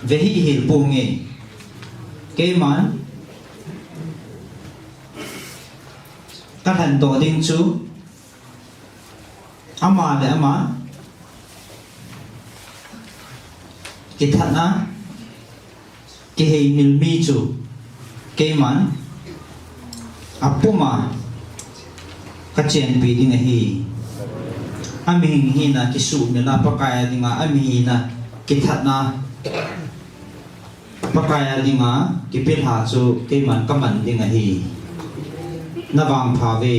Speaker 2: về hi hi bù nghe cây màn các hành tổ đinh chú ama để ama cái thật á cái hình mil mi chú cái man apuma các chuyện bị đi ngay ami hình hi na cái su mình là pakai đi nga ami hi na cái thật na pakai đi nga cái biết hạ chú cái man các man đi ngay na vang pha ve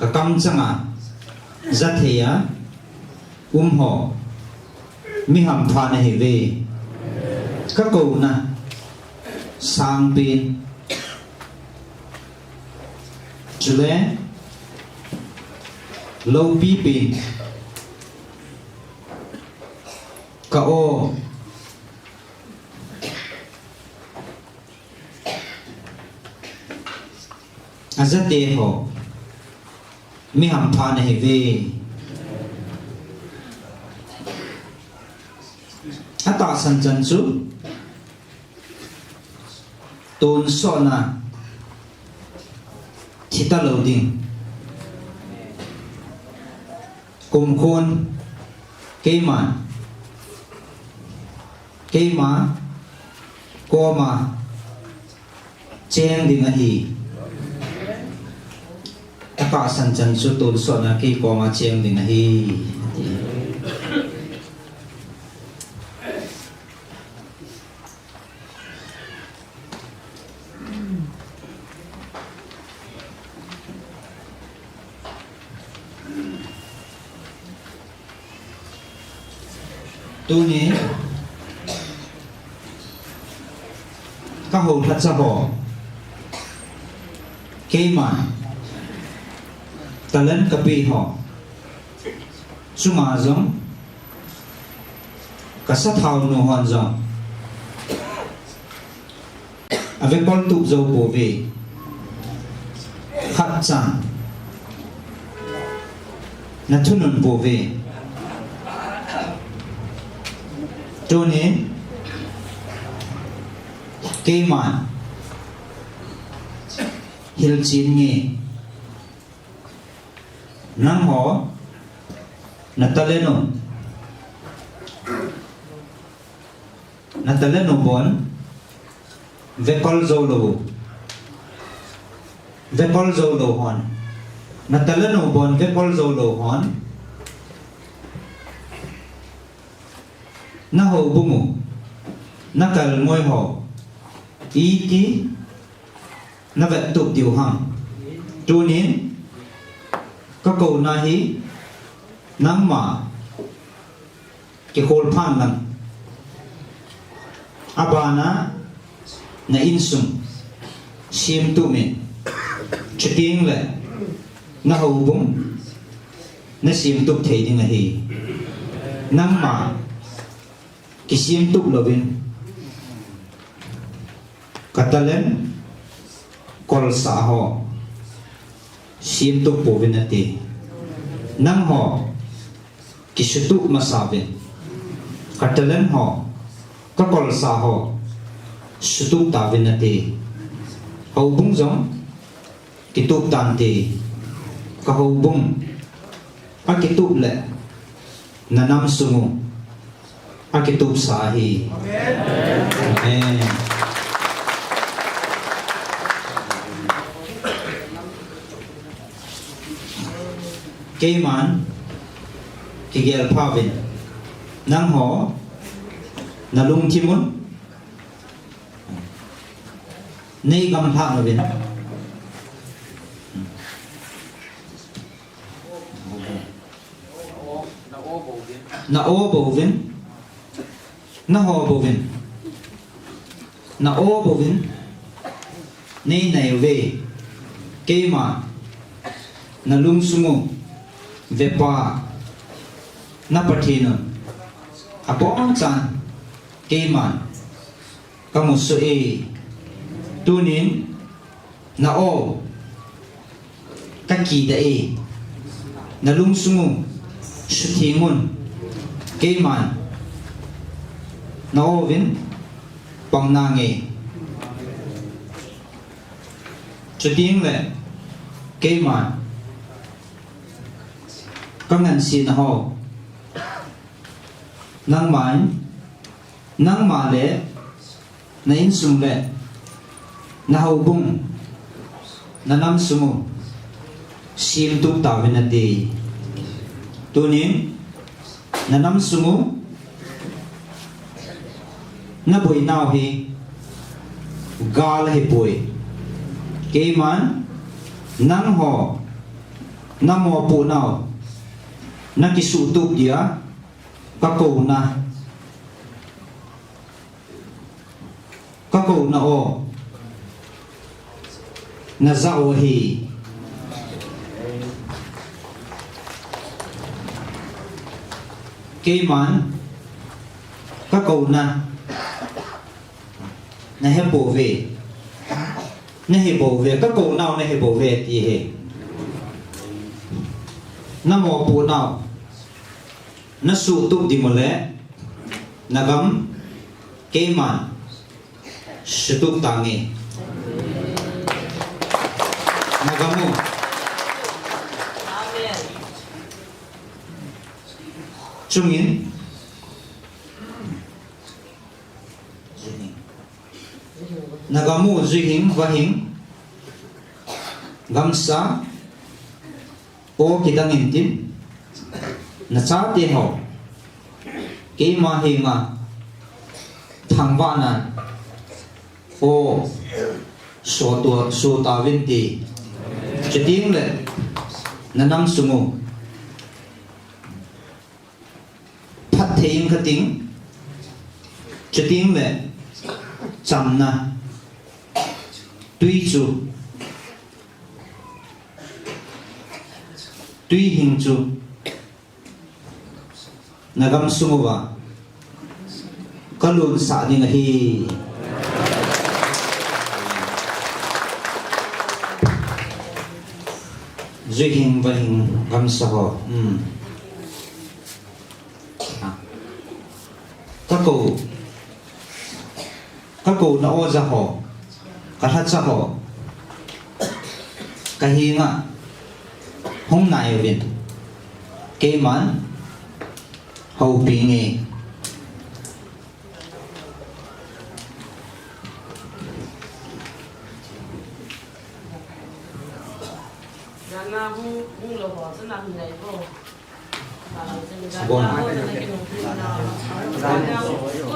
Speaker 2: ka kam changa zatheya ho mi ham pha na he ve ka ko na sang pin chule lo pi pin ka o azate ho mi ham pha na he ve ata san chan chu ton so na thita lo ding kum khôn ke ma ko ma cheng ding a hi ata san chan chu ton so na ke ko ma cheng ding a hi tu ni các hồ thật sa bỏ cây mà ta lên cà phê họ sung mà giống cả sát thao nô hoàn giống ave pol tu zo bo ve khat chan na thunun bo ve tone ke man hil chin nge nang ho nataleno bon vekol zo lo hon nataleno bon vekol zo lo hon na ho bumu nakal ngoi ho ý ký nó vậy tục điều hằng tu nín có cầu na hí nắng mà cái khôn phan lần abana na insum sim tu mình chỉ tiếng lệ nó hầu bụng nó sim tục thấy đi ngày nắng mà cái sim tục là bên Katalen kol sa ho sim tu po vinati nang ho kisutu masabe katalen ho ka kol sa ho sutu ta vinati ho bung jong kitu tan ti ka ho bung a kitu le nanam sungu a kitu sa hi amen cây man cái gel pavin nang ho na lung chimun nei gam pha no bin na o bovin na ho bovin na o bovin nei nei ve cây man na lung sumu vepa na pathina apo ang chan keman kamusu e tunin na o kaki da e na lungsungu suthingun keman na o vin pangnange chuting le keman các ngành xin ho nang mà lệ na in sung lệ na hậu bung na nam sung sim tu ta bên đi tu nín na nam sung na bồi nào hi gal hi bồi cái man nang ho nam ho pu nào na kisu tu dia ka ko na o na za o hi ke man ka ko na he bo ve ka ko na he bo ve ti he na mo pu nào na su tu di mole na gam ke man su tangi na gamu chungin na gamu zuhing wahing gamsa o kidangin tin na cha te ho ke ma he ma thangwa na o so ta vin ti chiting le na nam sumu phat theing khating chiting le cham na tui hình chu nagam sumuwa kalun sa ding hi duy hình và hình gam sa ho các cụ nó ô ra ho các hát sa ho cái hi ngạ hôm nay ở bên cái món hậu bị nghề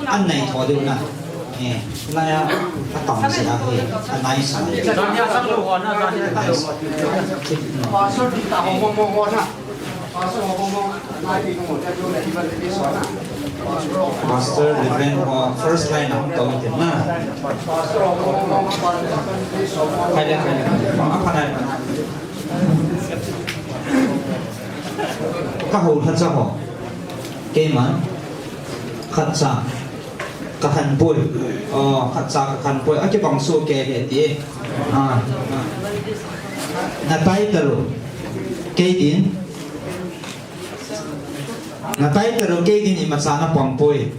Speaker 2: ăn này thò được nè nè là ta tổng sẽ là gì ăn này sao Master defend first line ang tawag din na kaya mga panay kahul hat sa ho keman khat sa kahan pul khat sa kahan pul ake bang so ke he ti na tai taro ke din na tay taro ke din imasana pampoy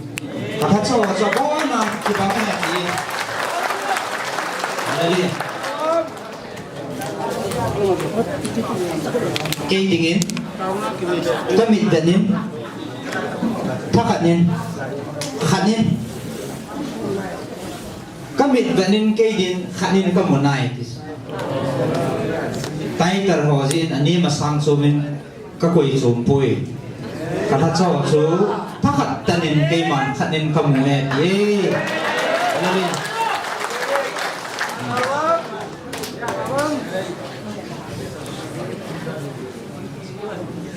Speaker 2: kahat sa ko na kibang na ti ali ke dingin kamit danin thakanin khanin kamit danin ke din khanin ka munai tay tar ho jin ani masang sumin ka koi sumpoy kahat sa so thakat tanin ke man khanin ka mu he ye ali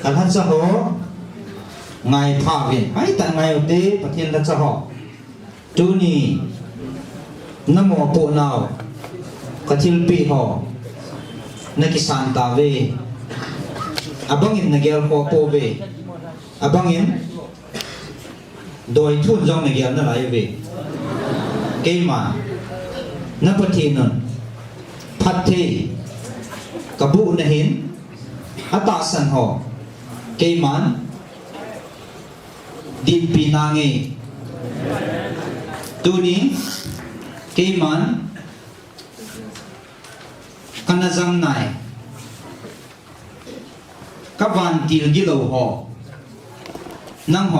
Speaker 2: kahat sa ho ngai pha vin ai ta ngai te pathin la sa ho tu ni namo po nao kathil pi ho na kisan ta ve abangin na gel ko po ve abangin doi thun jong na gel na lai ve ke ma na pathin non phat the kabu na hin ata san ho ke man din pinangi tuning ke man kanazang nai kavan til gilo ho nang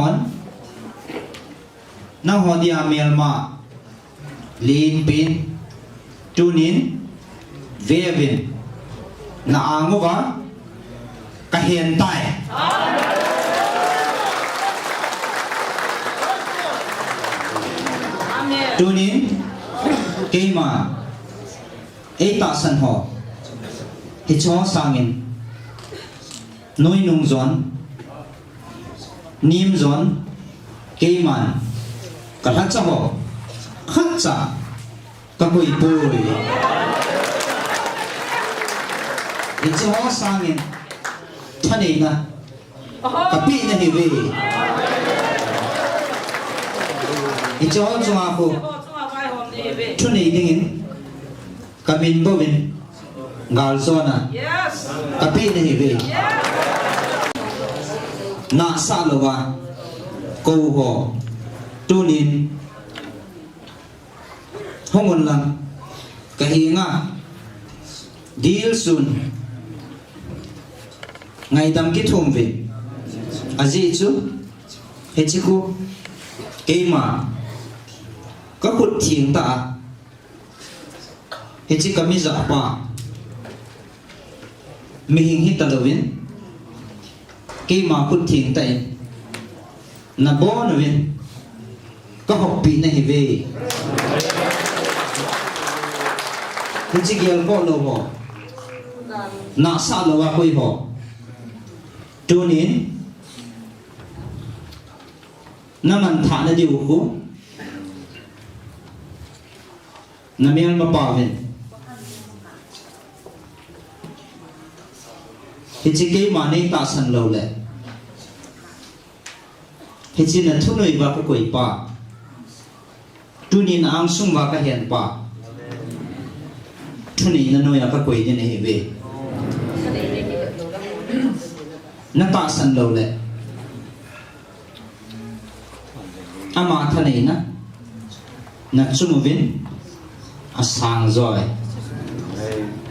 Speaker 2: hon dia melma lin pin tunin vevin na angova kahen tai tunin keima eta san ho hi cho sangin noi nung zon nim zon keiman kathat cha ho khat cha ka koi pui hi cho sangin thani na kapi na hi ve hi cho chunga ko thuni dingin kamin bovin gal zona kapi na hi ve na sa lowa ko ho tunin hongon lang kahinga deal sun ngai dam ki thum ve aji chu hechiku keima ka khut thing ta hechi kami za pa mi hing hi talovin keima khut thing ta na bon win ka hop pi na hi ve hechi gel ko lo ho na sa lo wa koi ho tunin naman tha na diu khu namel mapavin hichi ke mane ta san lo le hichi na thunoi ba ko koi pa tunin ang sung ba ka hen pa thuni na noya ka koi din he ve na ta san lo le ama thani na chumuvin asang zoi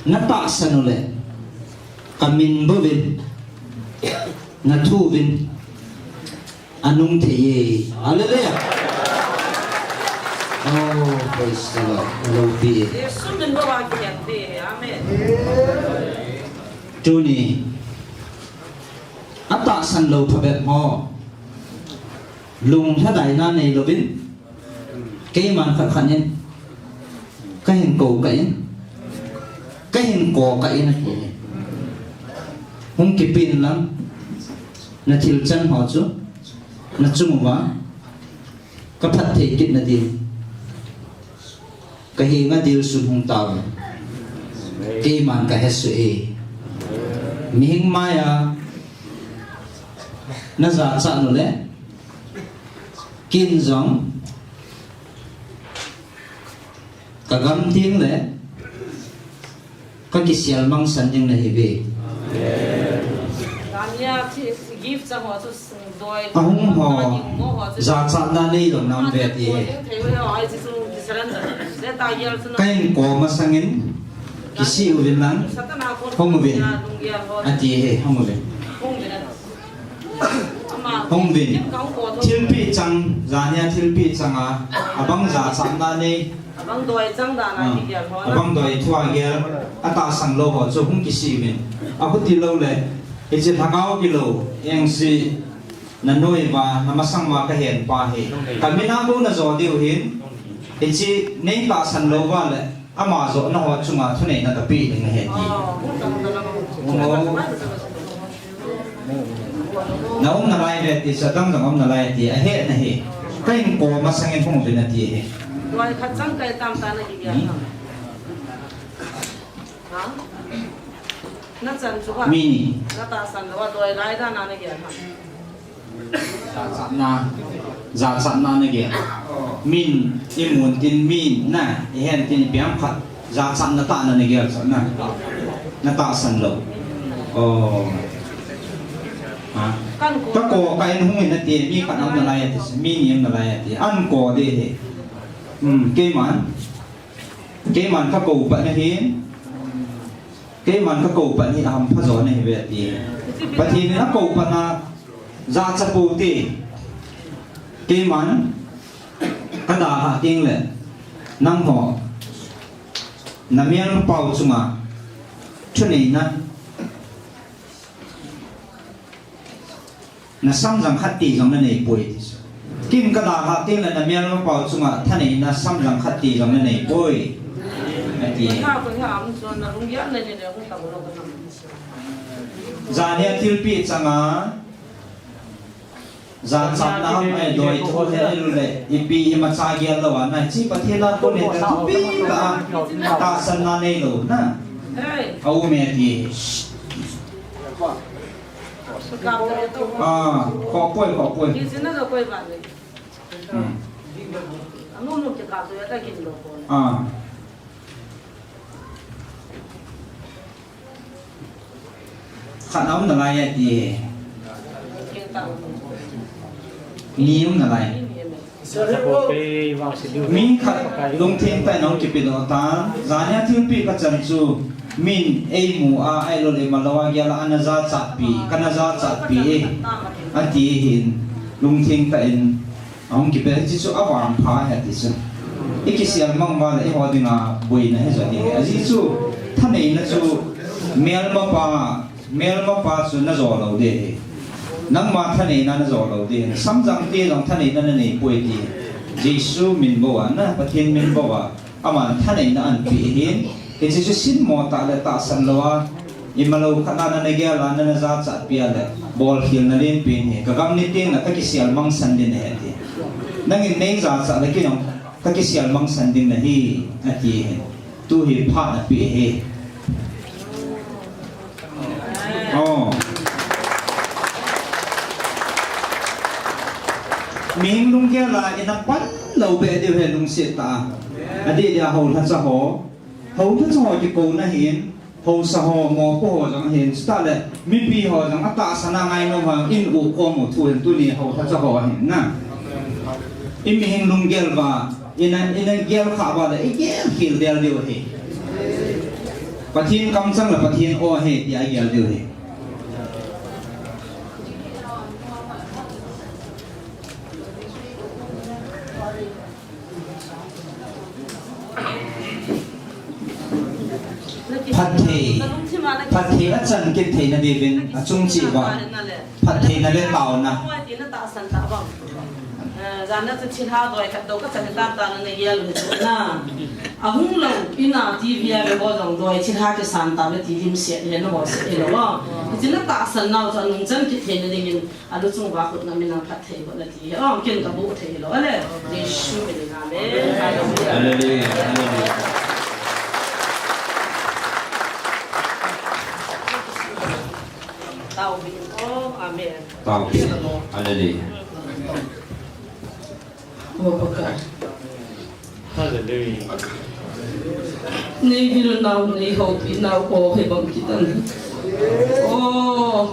Speaker 2: na ta san le kamin bovin na thuvin anung theye hallelujah oh praise the Lord lo bi
Speaker 5: Yesus min bawa kiyate amen
Speaker 2: tu ni ata san lo phabet mo lung tha dai na nei lovin ke man khat khanin ka hin ko ka in ka hin ko ka in hung ki pin lam na thil chan ho chu na chung wa ka phat the kit na din ka hi nga dil sun hung taw ke man ka hesu e mi hing maya na za cha no le kin zong ka gam ting le ka kisial mang san ding na hibe
Speaker 5: Tanya gift sa ho su doi
Speaker 2: ahung ho za cha na nei lo nam ve ti kain ko ma sangin kisi uvin lang hong uvin ati he hong uvin hong vin thil pi chang zania thil pi changa abang za cha na nei
Speaker 5: abang doi chang da na ti ya ho
Speaker 2: abang doi thua gel ata sang lo ho chu hung kisi vin aku ti lo le ichi thangau ki lo yang si na noi ba na masang ma ka hen pa he kamina bo na zo diu hin ichi nei ta san lo ba le ama zo na ho chunga thune na ta pi ning he ti na na lai le ti sa dang dang na lai ti a he na he kain ko masangin hung vin na ti he
Speaker 5: doi khat chang kai tam ta na ki ya ha na chan chu ba
Speaker 2: mini
Speaker 5: na ta san lo doi lai da na ki ya
Speaker 2: za sa na ne ge min imun tin min na hen tin piam khat za sa na ta na ne ge sa na ta san lo oh ha
Speaker 5: kan
Speaker 2: ta ko ka in hung na ti mi ka nam na lai ti mi ni na lai ti an ko de he ke man ka ko pa na hin ke man ka ko pa ni am pha zo ne he ve ti pa thi ni na ko pa na za cha pu ti ke man ka da ha ting le nang ho na mian pau chunga thuni na sam jang khat ti jong na nei poi ti kim ka da ha ting le na mian pau chunga thani na sam jang khat ti jong na nei poi ati
Speaker 5: ha ko ha am so na rung ya ne ne ko ta lo ko na
Speaker 2: za ne til pi changa za chap na ham ai doi tho he lu le ipi ma cha gel lo wa na chi pa the la ko ne ta pi ka ta san na nei lo na
Speaker 5: hey
Speaker 2: au me ti
Speaker 5: ka ta to
Speaker 2: ko poi
Speaker 5: ki sin na ko ba le anu no ke ka to ya ta ki lo ko
Speaker 2: khả năng là lại thì
Speaker 5: ki ta
Speaker 2: niệm là lại mình khả lung thiên tại nông kịp đó ta giá nhà thiếu bị các chân chu mình ai mu a ai lo le malawa ya la anaza chapi kanaza chapi a ti hin lung thiên tại ông kịp bé chỉ số awam pha hết thì sao ikisial mang ba le ho dinga boi na he jadi aji chu thanei na chu mel ma pa chu na zo lo de nang ma thanei na zo lo de samjang te long thanei na nei poi ti jesu min bo wa na pathin min bo wa ama thanei na an pi hin ke jesu sin mo ta le ta san lo wa imalo khana na ne gya la na za cha pia le bol khil na len pin he ka gam ni ting na ka kisial mang san din he ti nang in nei za cha le ki nong ka kisial mang san din na hi ati he tu hi pha na pi he oh mình lung kia là ina pan lâu bề điều hệ lung sẽ ta adi dia hầu thật sa ho hầu thật sa ho chỉ cầu na hiền hồ sa hồ mò po hồ rằng hiện ta lệ mi pi hồ rằng ta sana ngay nó hoàng in u ko một thu hiện tu ni hồ ta cho hồ hiện na in mi hình lung gel và in gel khá và đấy gel kiểu gel điều hệ phát hiện cam sang là phát hiện ô hệ thì ai gel điều hệ phát thị ở chân kinh thị là vì bên trung chỉ và phát thị là lên tàu na
Speaker 5: ra nó chỉ ha rồi cái đầu cái chân ta ta nó này yel na ahung lo ina tv ya bo dong rồi chỉ ha cái san ta với tv sẽ lên nó sẽ lên đó chỉ nó ta san nào cho nông dân cái thế này thì à lúc chúng ta cũng nằm phát thị gọi là gì kiến cái bộ thế đó đấy để sưu cái làm đấy tao bị amen
Speaker 2: tao bị Hallelujah
Speaker 4: Hallelujah.
Speaker 5: Nei viru nau nei hopi nau o he bang kitan.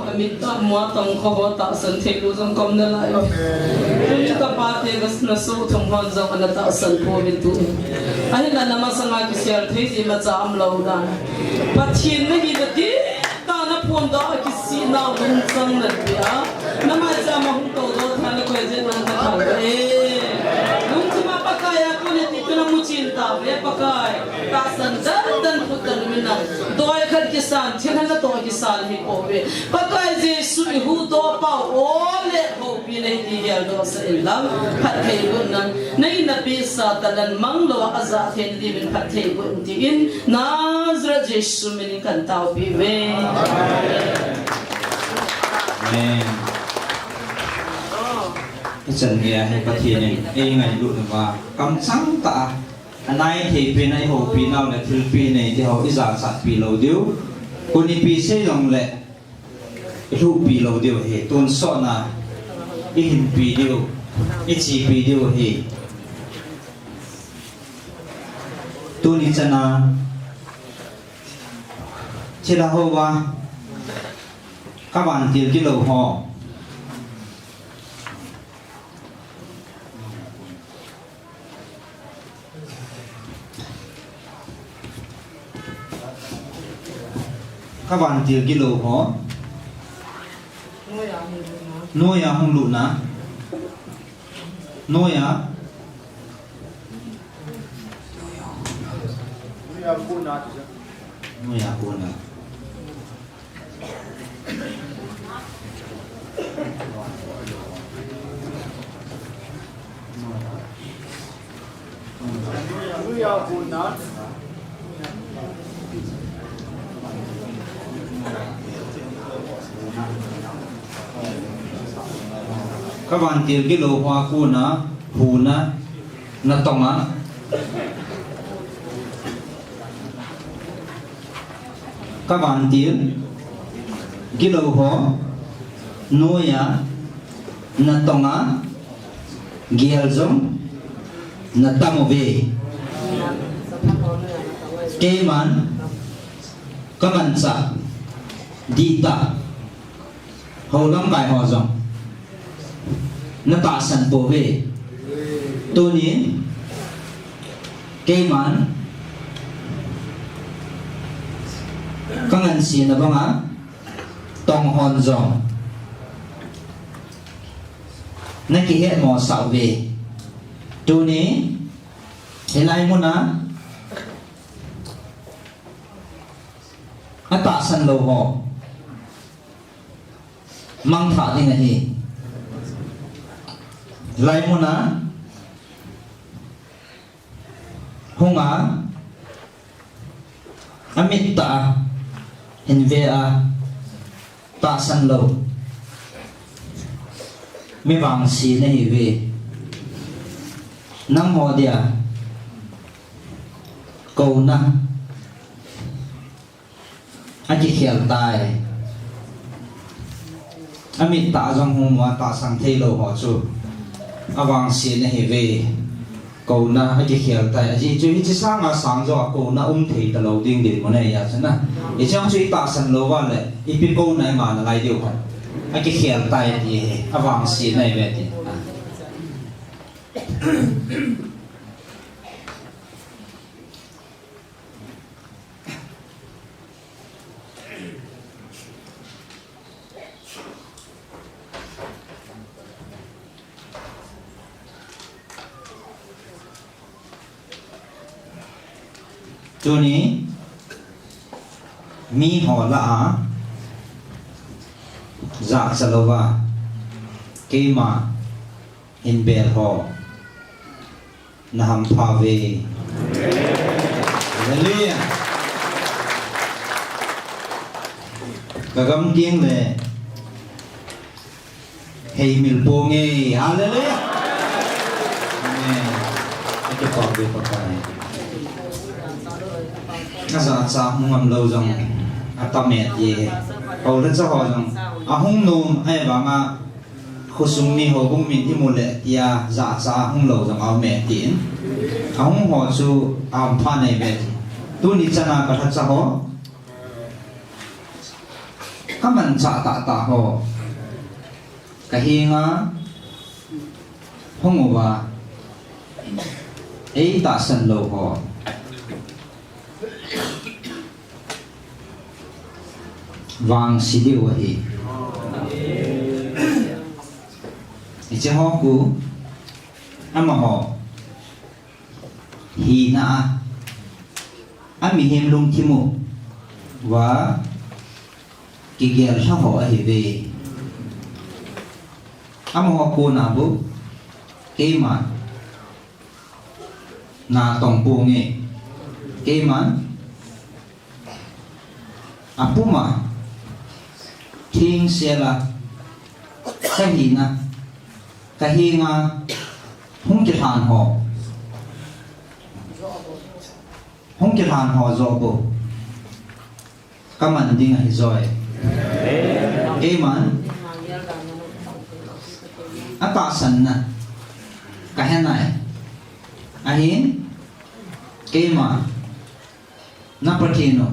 Speaker 5: Amita mua tang kho ta san thelu jong kom na lai o. Kita pate gas na so thong hon jong ana ta san po min tu. Ani na nama sanga ki share thei ji ma cha am lo da. Pathin na hi da ti ta na phon da ki si na lung sang na bia. Nama cha ma hung to do thana ko je na ta khang lung chuma pakaya ko ni ti na mu chin ta ve pakai ta san dan putan mina doi khat ki san thina na to ki san hi ko ve pakai jesu hu do pa ole ho pi nei ti ya do sa ilam phat thei gun nan nei na pi sa talan mang lo aza then di min phat thei gun ti in nazra jesu min kan tau pi ve
Speaker 2: amen chân nghe hay phát hiện này ngày luôn và cầm sáng ta anh ấy thì bên này hồ pin nào là thứ pin này thì họ ít giảm sạch pin lâu điếu còn đi pin xây lòng lệ lúc pin lâu điếu hệ tôn sọ na ít hình pin điếu ít chỉ pin điếu hệ tôn đi chân na chỉ là hồ ba các bạn tìm cái lầu họ các bạn tìm cái lỗ họ nuôi à không lụn á nuôi à nuôi à cuốn à các bạn tìm cái lỗ hoa cuốn á hùn á nó tông á các bạn tìm cái lỗ hoa nuôi á nó tông á ghel giống nó tamo về cái man các bạn sa đi ta hầu lắm bài họ giống nó tạ sẵn bố về tôi ní cây mán các ngân xin là bông á tông hòn dòng nó kì hệ mò xạo về tôi ní thế lại muốn á nó tạ sẵn lâu họ mang thả đi này lại muốn á hung á amit ta hình về à ta sanh lâu mi vàng xì này về năm mò địa cầu na anh chỉ khéo tài amit ta trong hung mà ta sang thay lâu họ chú avang xin này về cầu na hay cái khiêu tay chỉ chú chỉ sang à sang cho cầu na thì ta lâu tiếng điện mà này ya chứ na ý trong chú ta sang lâu vào lại ý bị cầu này mà lại điều không hay cái khiêu tay thì vàng xí này về thì chỗ này mi họ là dạ salova cái mà in bel họ nằm phá về Hallelujah cả gam tiếng lệ hay mil po nghe Hallelujah amen cái con về Phật này các bạn sao không làm lâu rồi tâm mệt gì hầu rất sao rồi không nôm hay bảo mà khu sung mi hầu cũng mình đi một lệ tia dạ sao không lâu rồi mệt tiền không họ su phan này về tu ni chana cả thật sao các bạn trả tạ họ cái hiên á không ngủ và ấy tạ sân lâu họ vàng xí điệu ấy chứ họ cú mà họ hi na mi hem lung thi mu và cái ghel sao họ ấy về họ cú na bu cái mà na tông bu nghe cái mà mà thiên sẽ là cái gì na cái hiên không chịu than họ rõ bộ các bạn đi ngay rồi cái mà ta sẵn na cái này hiên cái mà na patino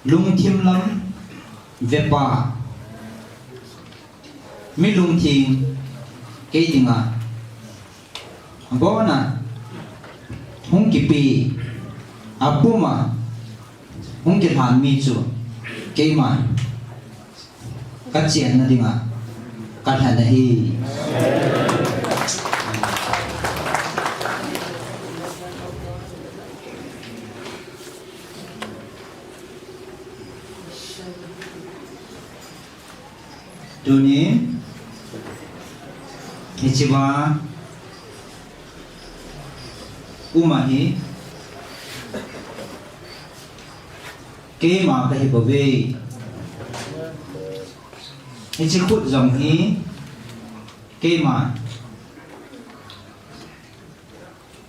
Speaker 2: lung thim lắm về pa mi lung thim cái gì mà bố na không kịp pi apu mà không kịp hàn mi chu cái mà cắt chén na đi mà cắt hàn này dunia ichiba umahi ke ma ka hi bove ichi khut jong hi ke ma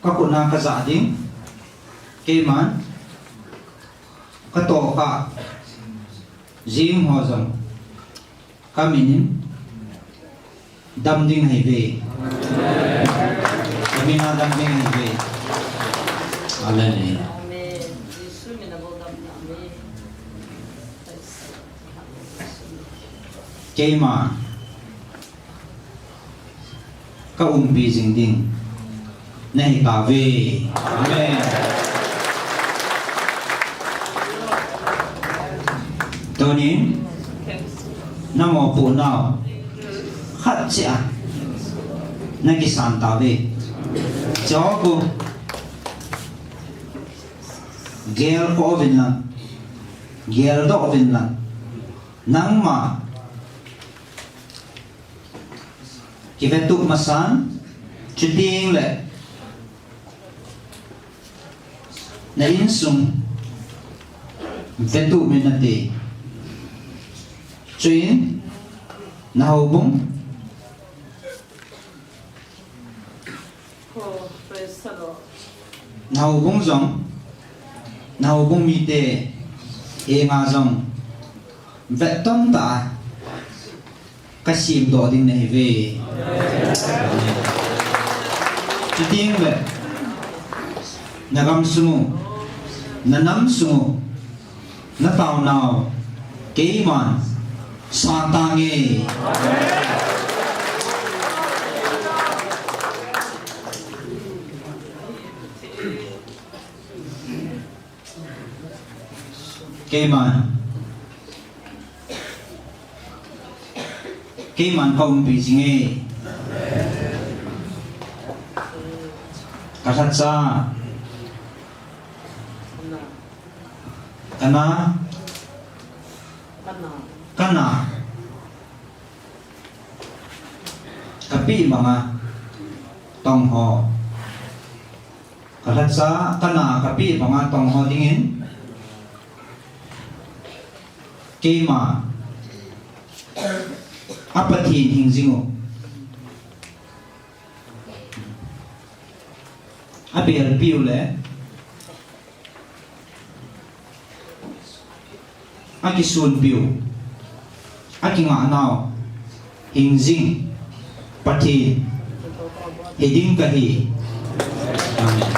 Speaker 2: ka kuna ka za ding ke ma ka to ka jing ho jong kami dam ding hai ve kami na dam ding hai ve amen cái mà các bị ding ding này ta về amen tôi ní nam mô phụ nào khát chả này cái sản tạo về cho cô ghel có vinh lặng ghel đó vinh lặng nắng mà cái vết tụ mà sáng chuyện tiếng lệ này in sung vết tụ mình là gì chuyện nào bung nào bung giống nào bung mi tê e nga giống vẹt tôn ta cái sim đó đi này về chiting le nagam sumu nanam sumu na tao nào kỹ man sa tangi kỹ man không bị gì nghe kasat sa kana kapi mga tong ho kasat sa kana kapi mga tong ho dingin kema apatin hingzingo abel piule aki sun piu aki nga nao hingzing patin hiding kahi amen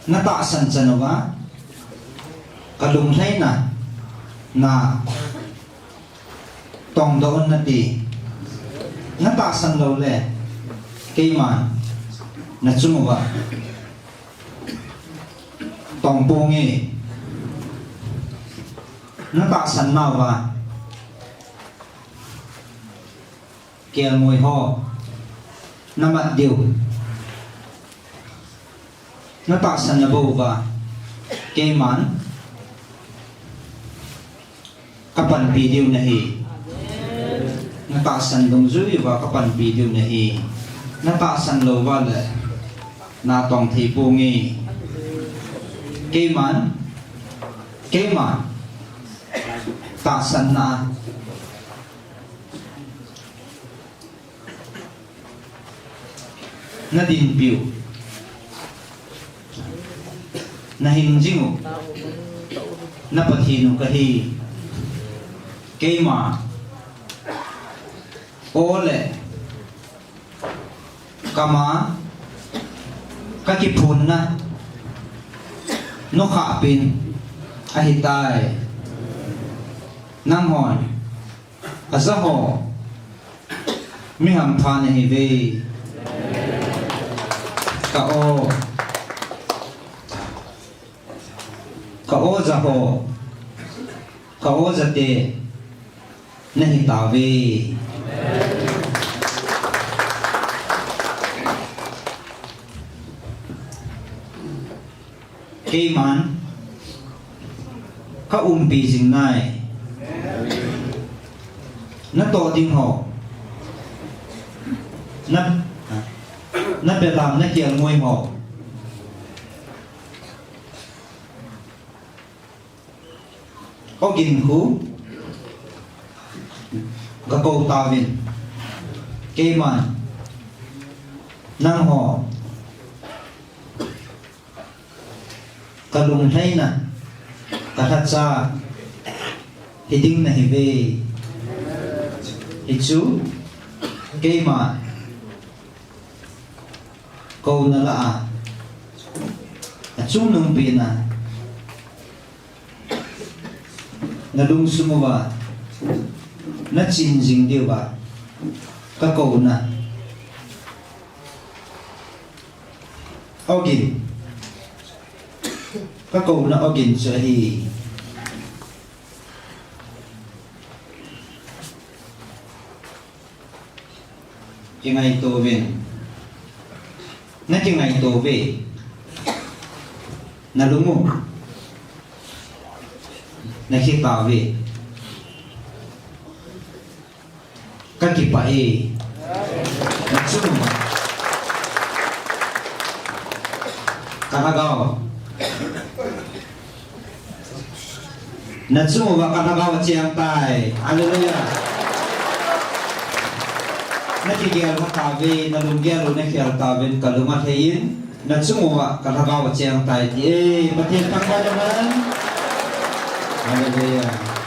Speaker 2: nataasan sa nawa kalunghay na tong doon na di nataasan daw le kay man na sumuwa tong pungi nataasan na ba kaya mo'y ho namat diw nataasan na ba kay man kapan video na hi nataasan dong zui wa kapan video na hi nataasan lo wa le na tong thi pungi kay man taasan na na din piu na hinjingo na pathino kahi kema ole kama kakipun na no kapin ahitai nanghon azaho miham phane hive kao zaho kao zate nahi tawe kay man ka jing nai na to ding ho na be lam na kiang ngoi ho có gìn khu ga câu ta vin kê man nang ho kalung hay na kahat sa hiding na hive hichu kê man câu na la a chung nung pina na lung sumuwa na chinjing diwa ka ko na ogin ka ko na ogin so hi kingai to ven na kingai to ve na lungu nakita we kakipae natsuma kanagawa natsuma kanagawa chiang tai hallelujah nakigel matawe nalunggelo nakial tawin kalumat hayin natsuma kanagawa chiang tai batin tangga naman hallelujah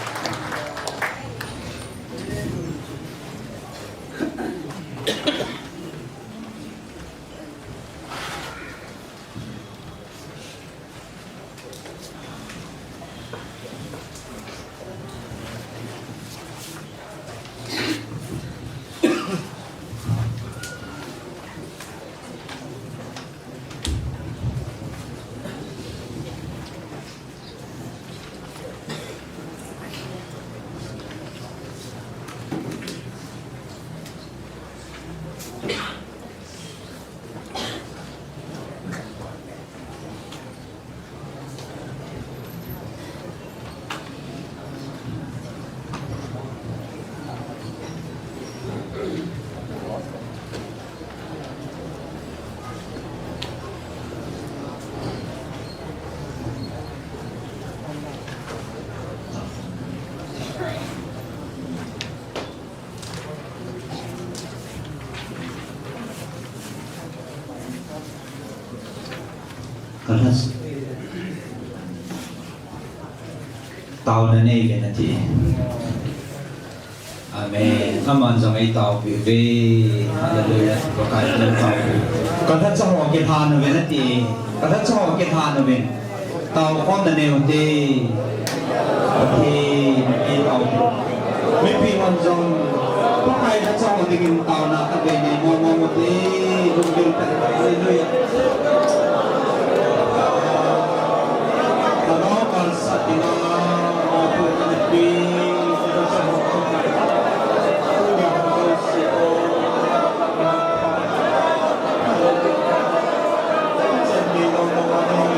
Speaker 2: Kalas tao na nay venati Amen aman jang ai tao pi ve hallelujah ko kai tan tao kalat sa ho ke than venati kalat sa ho ke than ven tao kon na ne te thì đi tàu mấy phi hoàn dòng có ai đã cho một tình tàu nào các về này mò mò một tí dùng dùng tại đây nơi và đó còn sát thì nó phụ nữ đi nó sẽ một không phải tôi gặp tôi sẽ chân đi đâu đâu đâu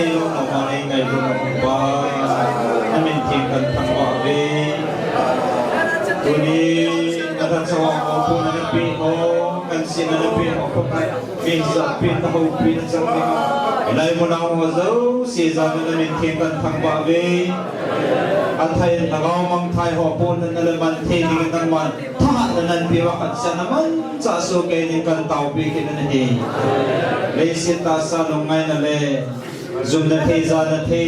Speaker 2: ke lo no ma nei ngai lo no ba na min thing kan thang wa ve tu ni na ta chawa ko pu na pi ho kan sin na pi ho ko kai ke sa pi na ho pi na chang ni lai mo na ho zo si za na min thing kan thang wa ve an thai na ga mang thai ho pu na le man the ni kan wan tha na nan pi wa kan sa na man cha so ke ni kan tau pi ke na ni le si ta sa no ngai na le zum na the za na the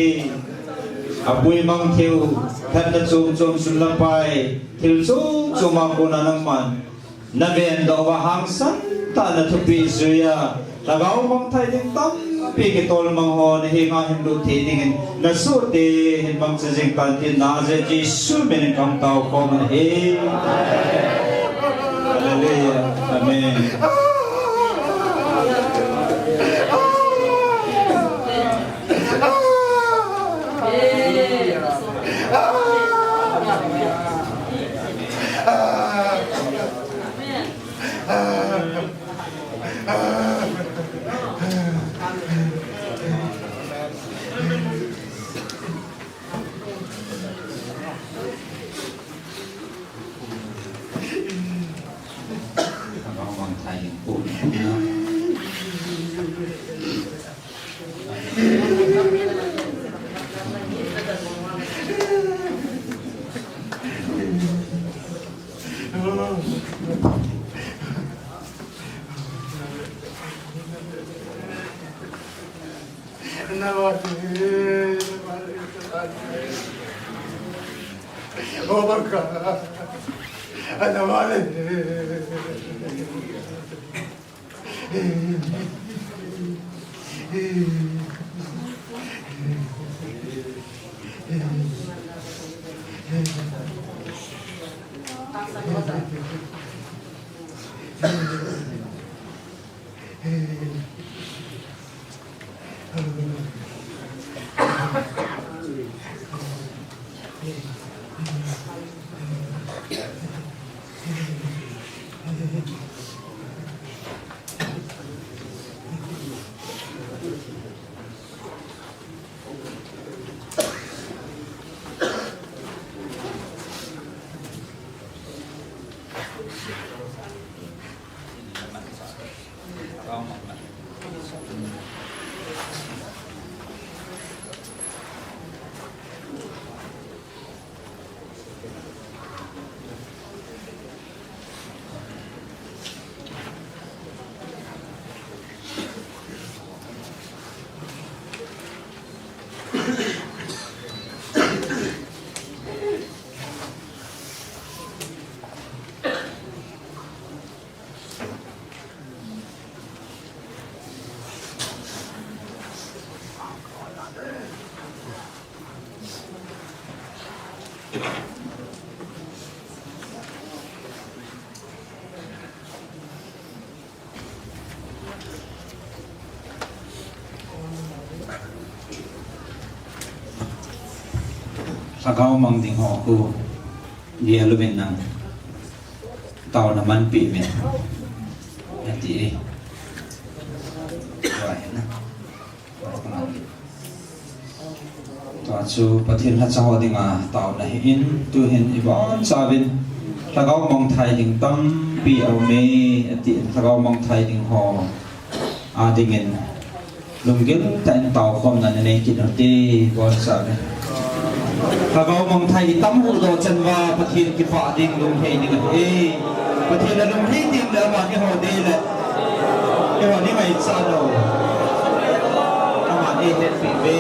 Speaker 2: abui mang thiu than na chum chum sun la pai thiu chum chum mang ko na nang man na ven do wa hang san ta na thu pi zuya ta gao mang thai ding tam pi ke tol mang ho na hi nga him lu thi ding na su te hin bang se jing kan tin na je ji su men kam tau ko man he hallelujah amen
Speaker 3: Oh my God. Ano mali?
Speaker 2: Sagao mang ding ho ku dia lu ben nang tau na man pi men ati wa na to chu pathin ha chaw ding a tau na in tu hin i ba savin sagao mang thai ding tam pi au me ati sagao mang thai ding ho a ding in lungil tan tau khom na ne kin ti bon savin Kagao mong thai tam hu do chan wa pathin ki fa ding lung hei ding e pathin la lung hei ding la ma ki ho de la e ho ni mai sa do ma e het pi be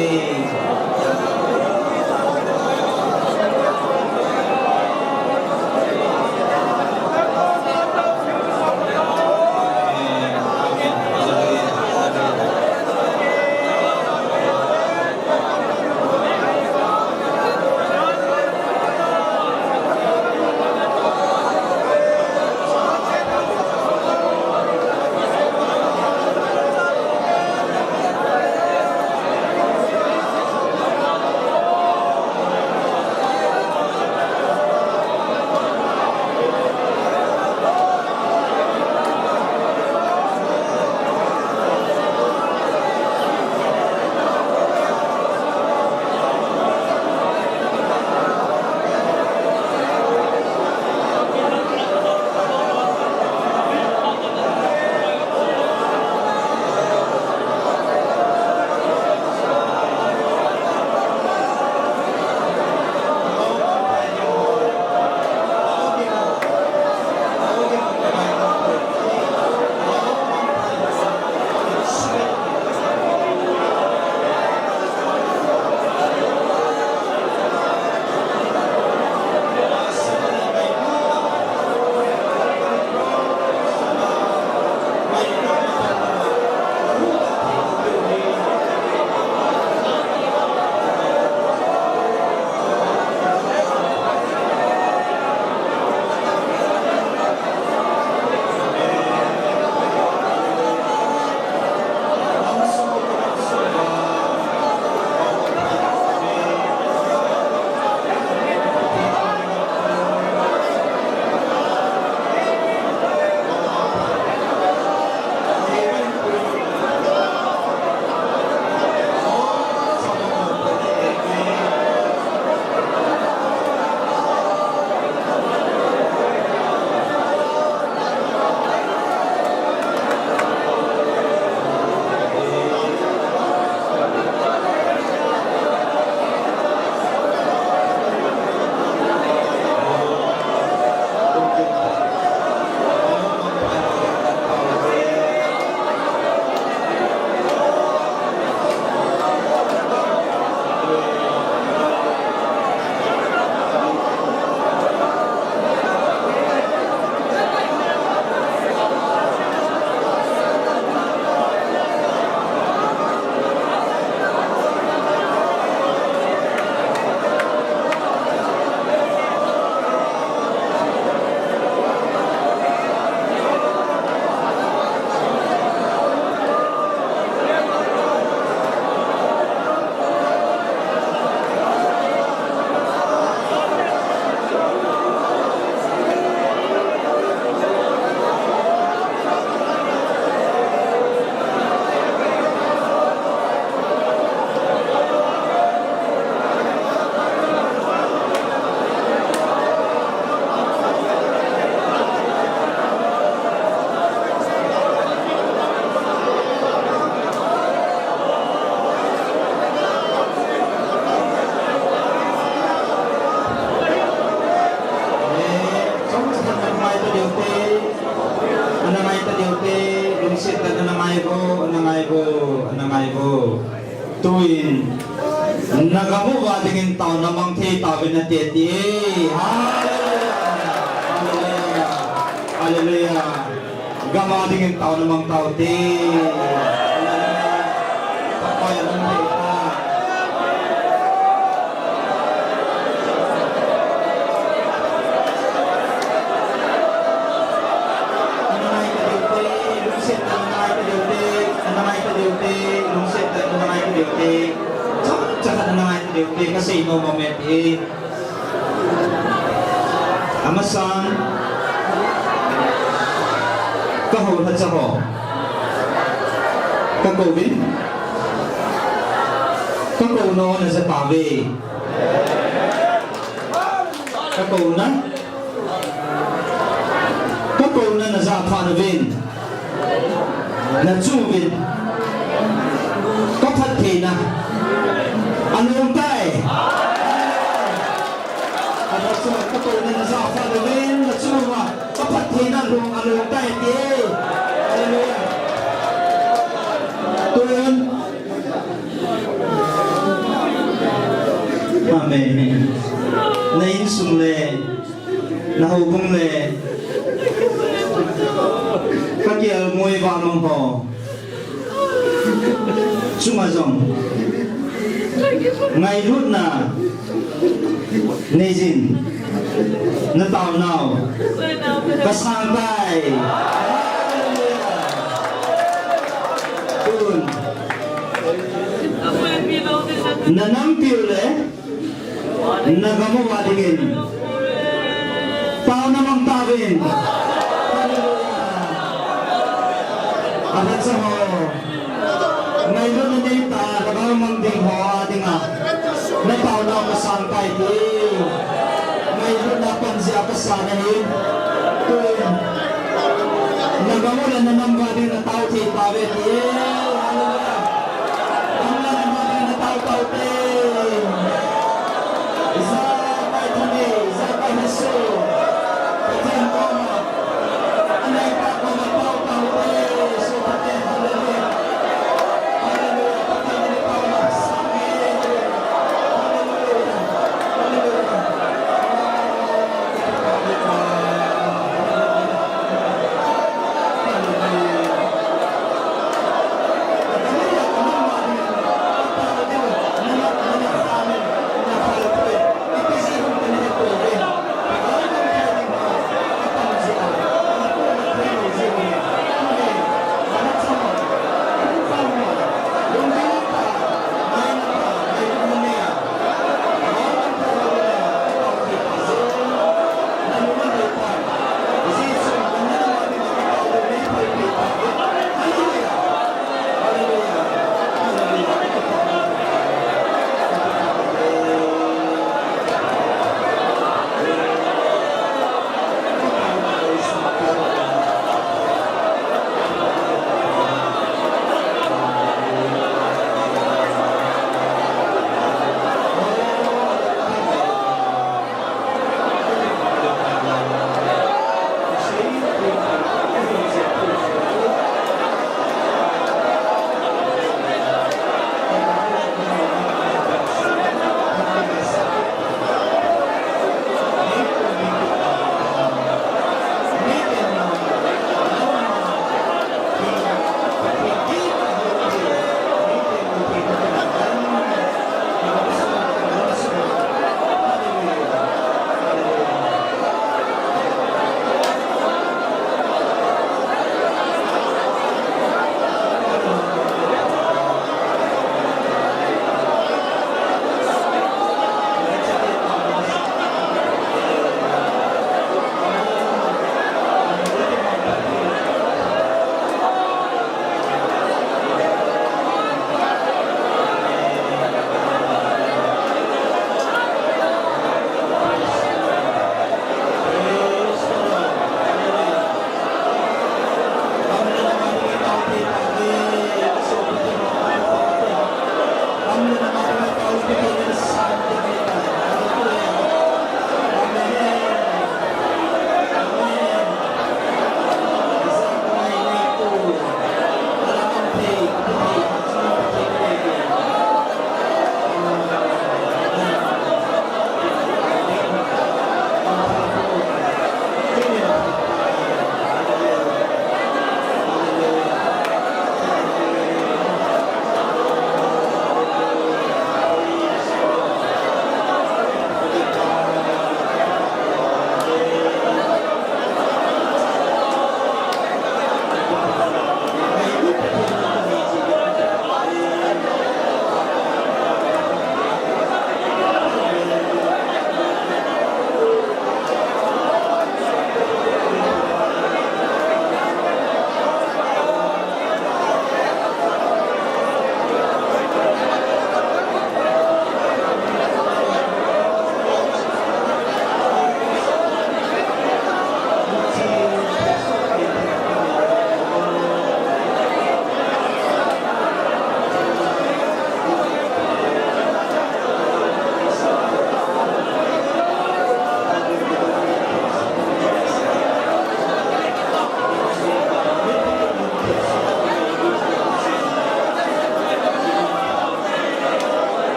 Speaker 2: anangay bo tuin nagamu wa dingin taw namang the tawin na teti hallelujah hallelujah gama dingin taw namang taw te papayan ng kita anangay ka dilte lungsit anangay ka dilte anangay ka dilte lungsit anangay ka dilte tsaka anangay ka dilte kasi ino moment amasan kahul hat sa ho kakobin kakauno na sa tabi kakauno na sa panavin na tsubin kapatid na ano yung tay ano sa kakauno na sa panavin na tsuba kapatid na ano yung tay hallelujah tuyon amen nainsung le nahubong le kakial moy ba mong ho sumazong ngay rút na nezin na tao nào kasang tay tun nanam piule nagamu wadigin tao namang tawin adat sa ho ngayon na dita nagamang ding ho ating na tao na kasang tay di ngayon na pansiya kasanahin tun nagamu na nanamba din na tao ti tawin hallelujah ang nanamba din na tao isa kay Tony, isa kay Heso, patin ko mo, anay pa ko magpau-pau so patin, hallelujah, hallelujah, patin ni Pao magsami, hallelujah, hallelujah, hallelujah.
Speaker 5: เ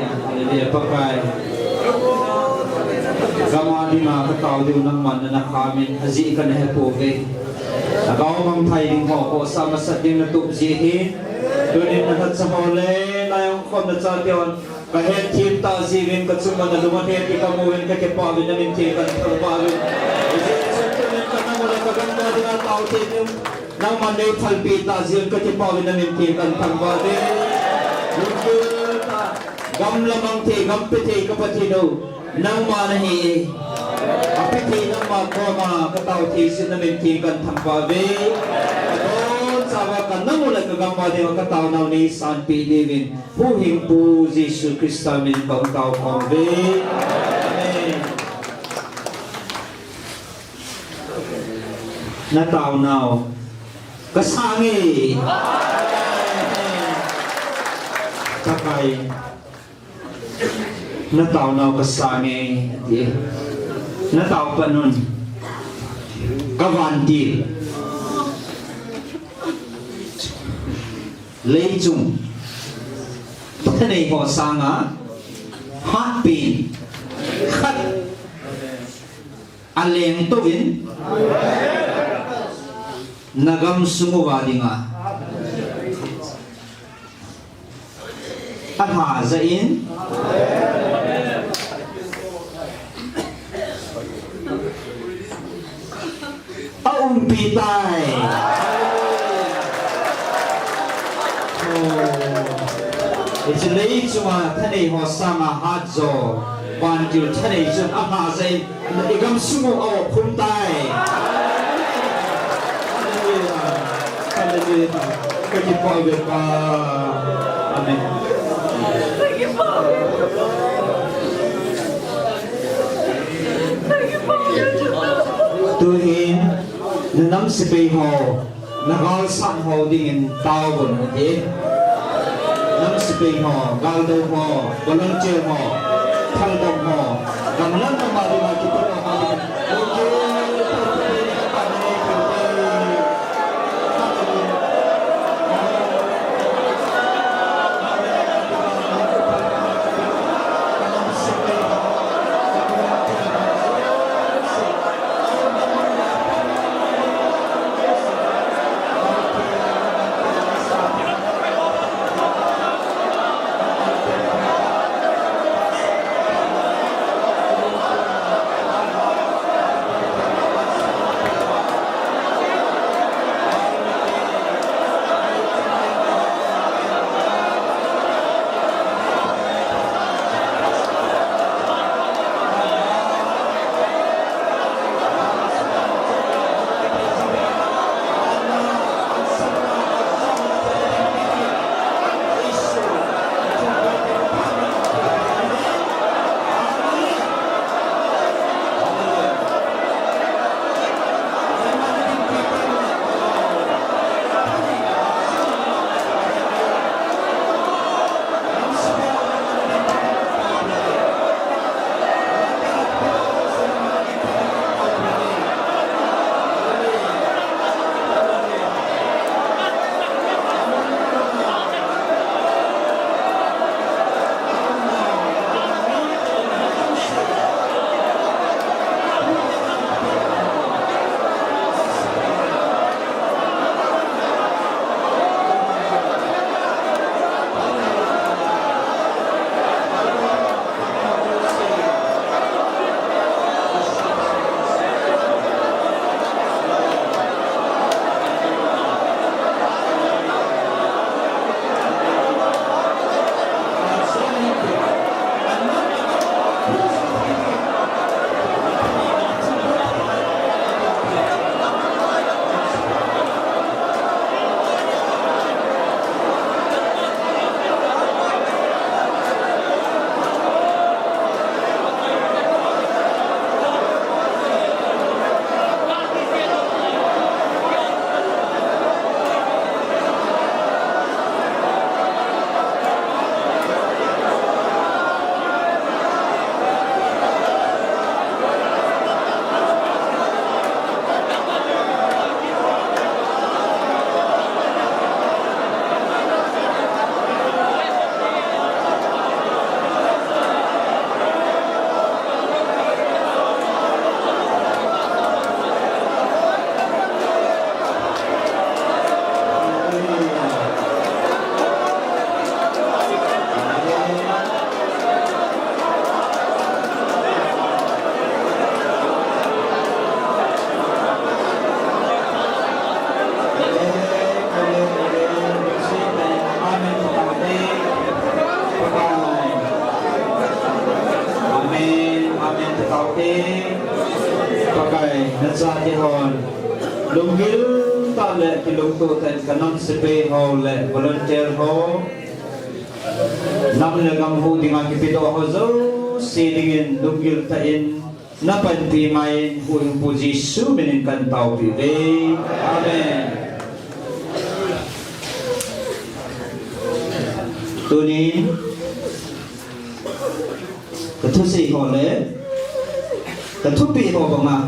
Speaker 2: hallelujah pakai gama di ma ka tau du nang man na khamin haji kan he po ve agaw mang thai ding ho ko sama sat ding na tup ji hi tunin na hat sa hole na yung khom na cha tion ka he thim ta ji vin ka chuma na lumat he ti ka mo ven ka ke pa vin na min ti kan thal pa vin ji sa tunin ka na mo la ka gan da ding tau ti nim nang man nei thal pi ta ji ka ti pa vin na min ti kan thal pa vin gam lamang te gam pe te ka pati do nang ma na hi api te nang ma ko ma ka tau ti sin na min ti kan tham pa ve don sawa kan nang ula ka gam ma de ka tau nau ni san pi devin hu him pu Jesus Christa min ka tau kom ve amen na tau nau kasangi capai na tao nào ka sange ti na tao pa nun ka vanti lei chung ta nei ho sanga hat pin khat aleng to vin nagam sungu wadinga atha za in ông pi tai it's lấy chuma thani ho sama hat zo ban ju thani chum aha zai igam sumo aw khum tai hallelujah cái gì coi về ba amen tôi hin nắm sự bị hồ là gọi sẵn hồ đi in tao buồn thế nắm sự bị hồ gal đầu hồ có lưng chơi hồ thăng đồng hồ cầm lắm mà đi mà chúng tôi tao tê pakai na sa ti hon lungil ta le ki lung tu ten kanon sepe ho le volunteer ho nam le gam hu dinga ki pito ho zo sidingin lungil ta in na pan pi mai hu ing pu Jisu benin kan tau pi ve amen tunin cái thứ gì họ lẽ cái thứ bị họ bằng mà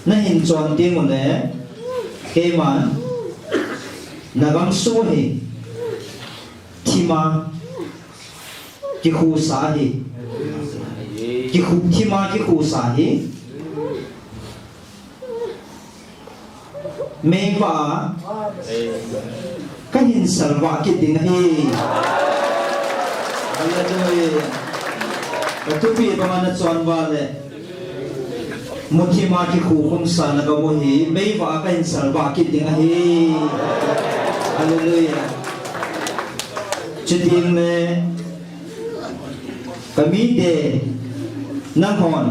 Speaker 2: nó hình tròn tiếng một lẽ cái mà là gắng số hi thì mà cái khu xã hi cái khu thì mà cái khu xã hi mấy vợ cái hình sản vợ cái tiếng hi Hallelujah. Katupi pamana chuan wale. Muthi ma ki khu khum sa na ga mo hi mei wa ka in sal wa ki ting a hi. Hallelujah. Chiting le kami de nang hon.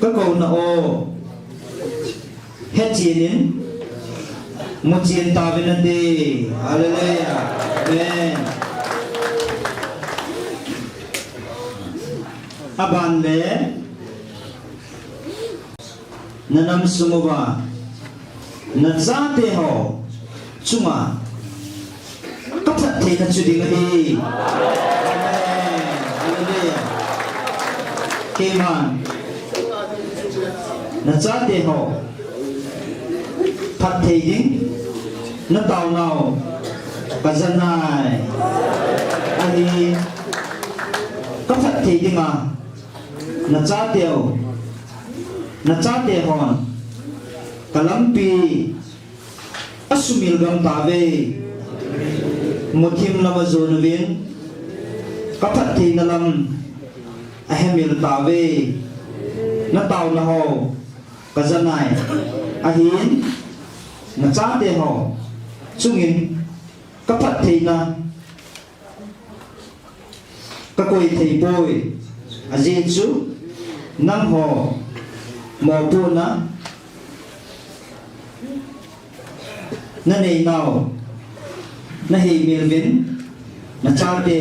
Speaker 2: Ka ko na o. Het chinin. Mo chin ta ben de. Hallelujah. Amen. Aban le nanam sumuwa nazate ho chunga kaphat the na chuding hi hallelujah keman nazate ho phat the ding na taw nau kazanai ani kaphat the ding a na cha teo hon kalampi asumil gam tave muthim lama zonwin kaphat thi nalam ahemil tave na taw na ho kazanai ahin na cha te ho chungin kaphat thi na ka koi thei boy ajechu nam ho mo pu na nei nào na hi milvin na cha te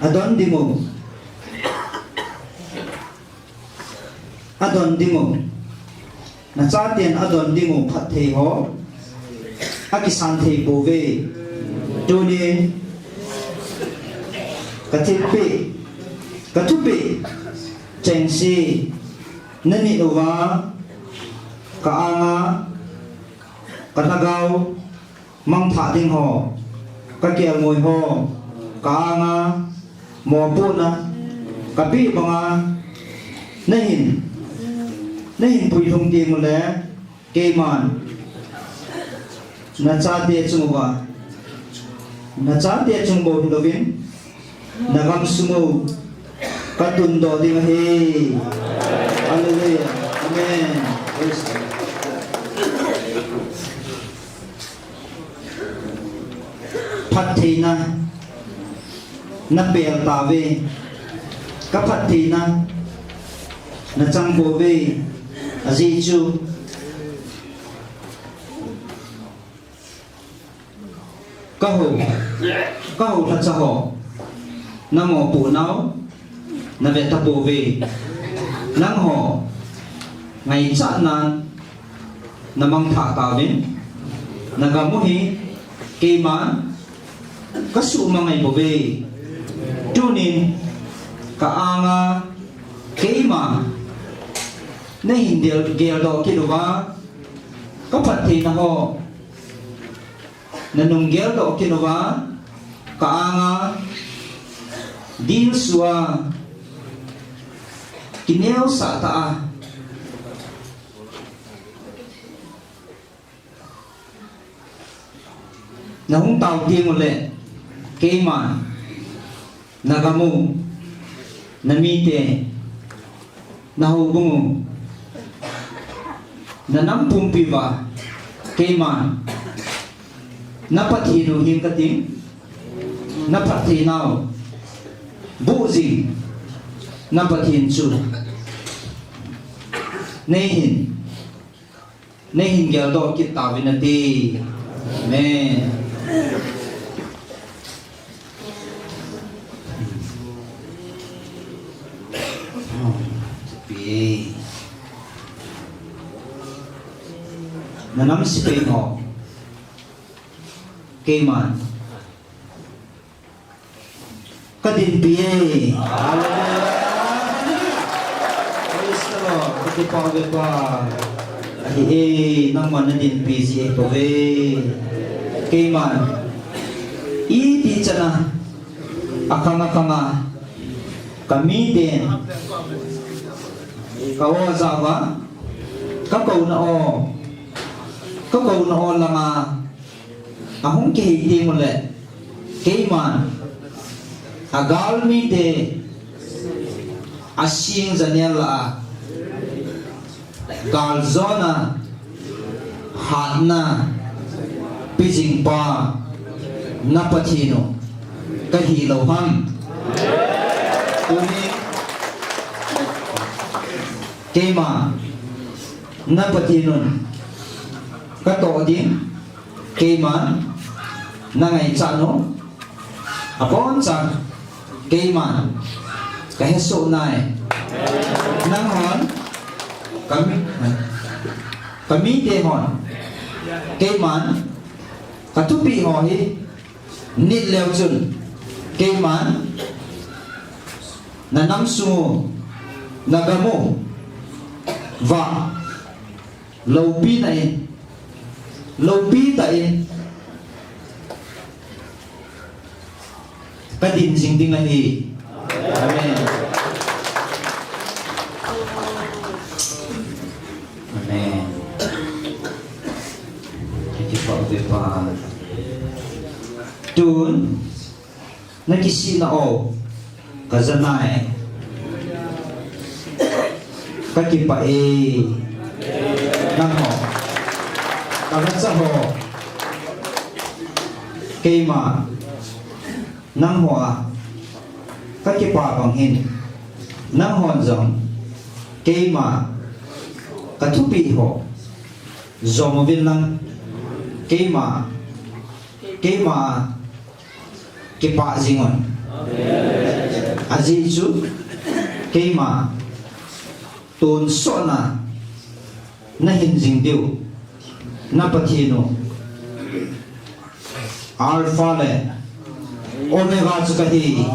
Speaker 2: adon dimu na cha ten adon dimu phat thei ho akisan thei bo ve tu ni katupi cengsi nani uwa kaanga kanagaw mang tha ding ho kakial ngoi ho kaanga mo pu na kapi banga nahin pui thong ti mo le ke man na cha te chungwa na cha te chungbo lovin nagam sumu katun do ding he hallelujah amen phathina na bel ta ve ka phathina na chang bo ve aji chu ka ho tha cha ho na mo pu nau na ve ta bo ve nang ho ngày cha nan na mang tha ta vin na ga mo hi ke man ka su ma ngai bo ve tu nin ka anga ke ma na hin del gel do ki do ba ka phat thi na ho na nung gel do ki do ba ka anga dil suwa kineo sa ta na hung tao ti mo le ke ma nagamu namite na hu bungu na nam pumpi ba ke ma na pathi ru him ka ting na pathi nau bu gì na pathin chu nei hin gyal do ki tawinati amen nanam si ho keman kadin piye praise the Lord katipa pa nang manadin pi si to keman iti chana akanga kami din kawa zawa kakaw na o langa ahong kihiti mo le keman agal mi de asing zanela galzona hatna pijing pa napatino kahiloham uni kema napatinon katodin kema nangai chano apon chan kema kaheso nai nanghon kami tehon keman katupi ho hi nit leo chun keman nanam su nagamu va lopi tai kadin sing ding hi amen amen pa tun nakisi na o kazanai kakipa nang ho kagatsa ho keima nang ho kakipa banghin nang hon zong keima katupi ho zomovin lang keima kipa zingon azizu keima tun sona na hinjing diu na pathino alpha le omega chukahi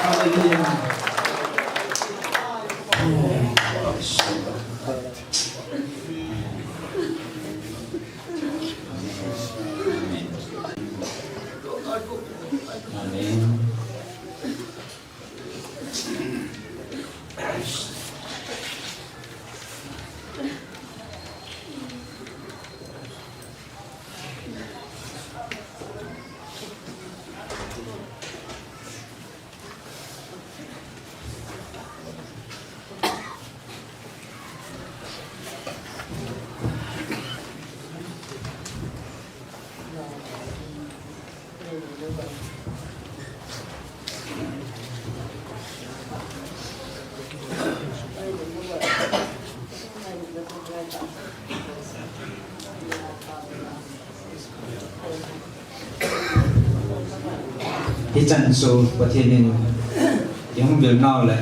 Speaker 2: hallelujah Chan su pathinin yung bil nau le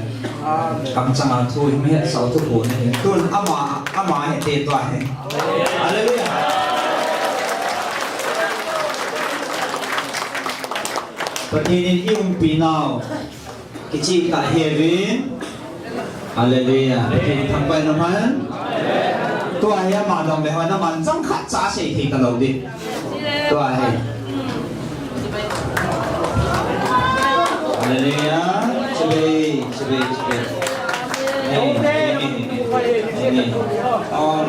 Speaker 2: kam changa thu him he sau thu ko ne tun ama he te to he hallelujah pathinin yung pinau kichi ta hevin hallelujah pathin thang pai na man to ai ma dong le ha na man chang khat cha se thi ka lo di to ai hallelujah chebe amen oh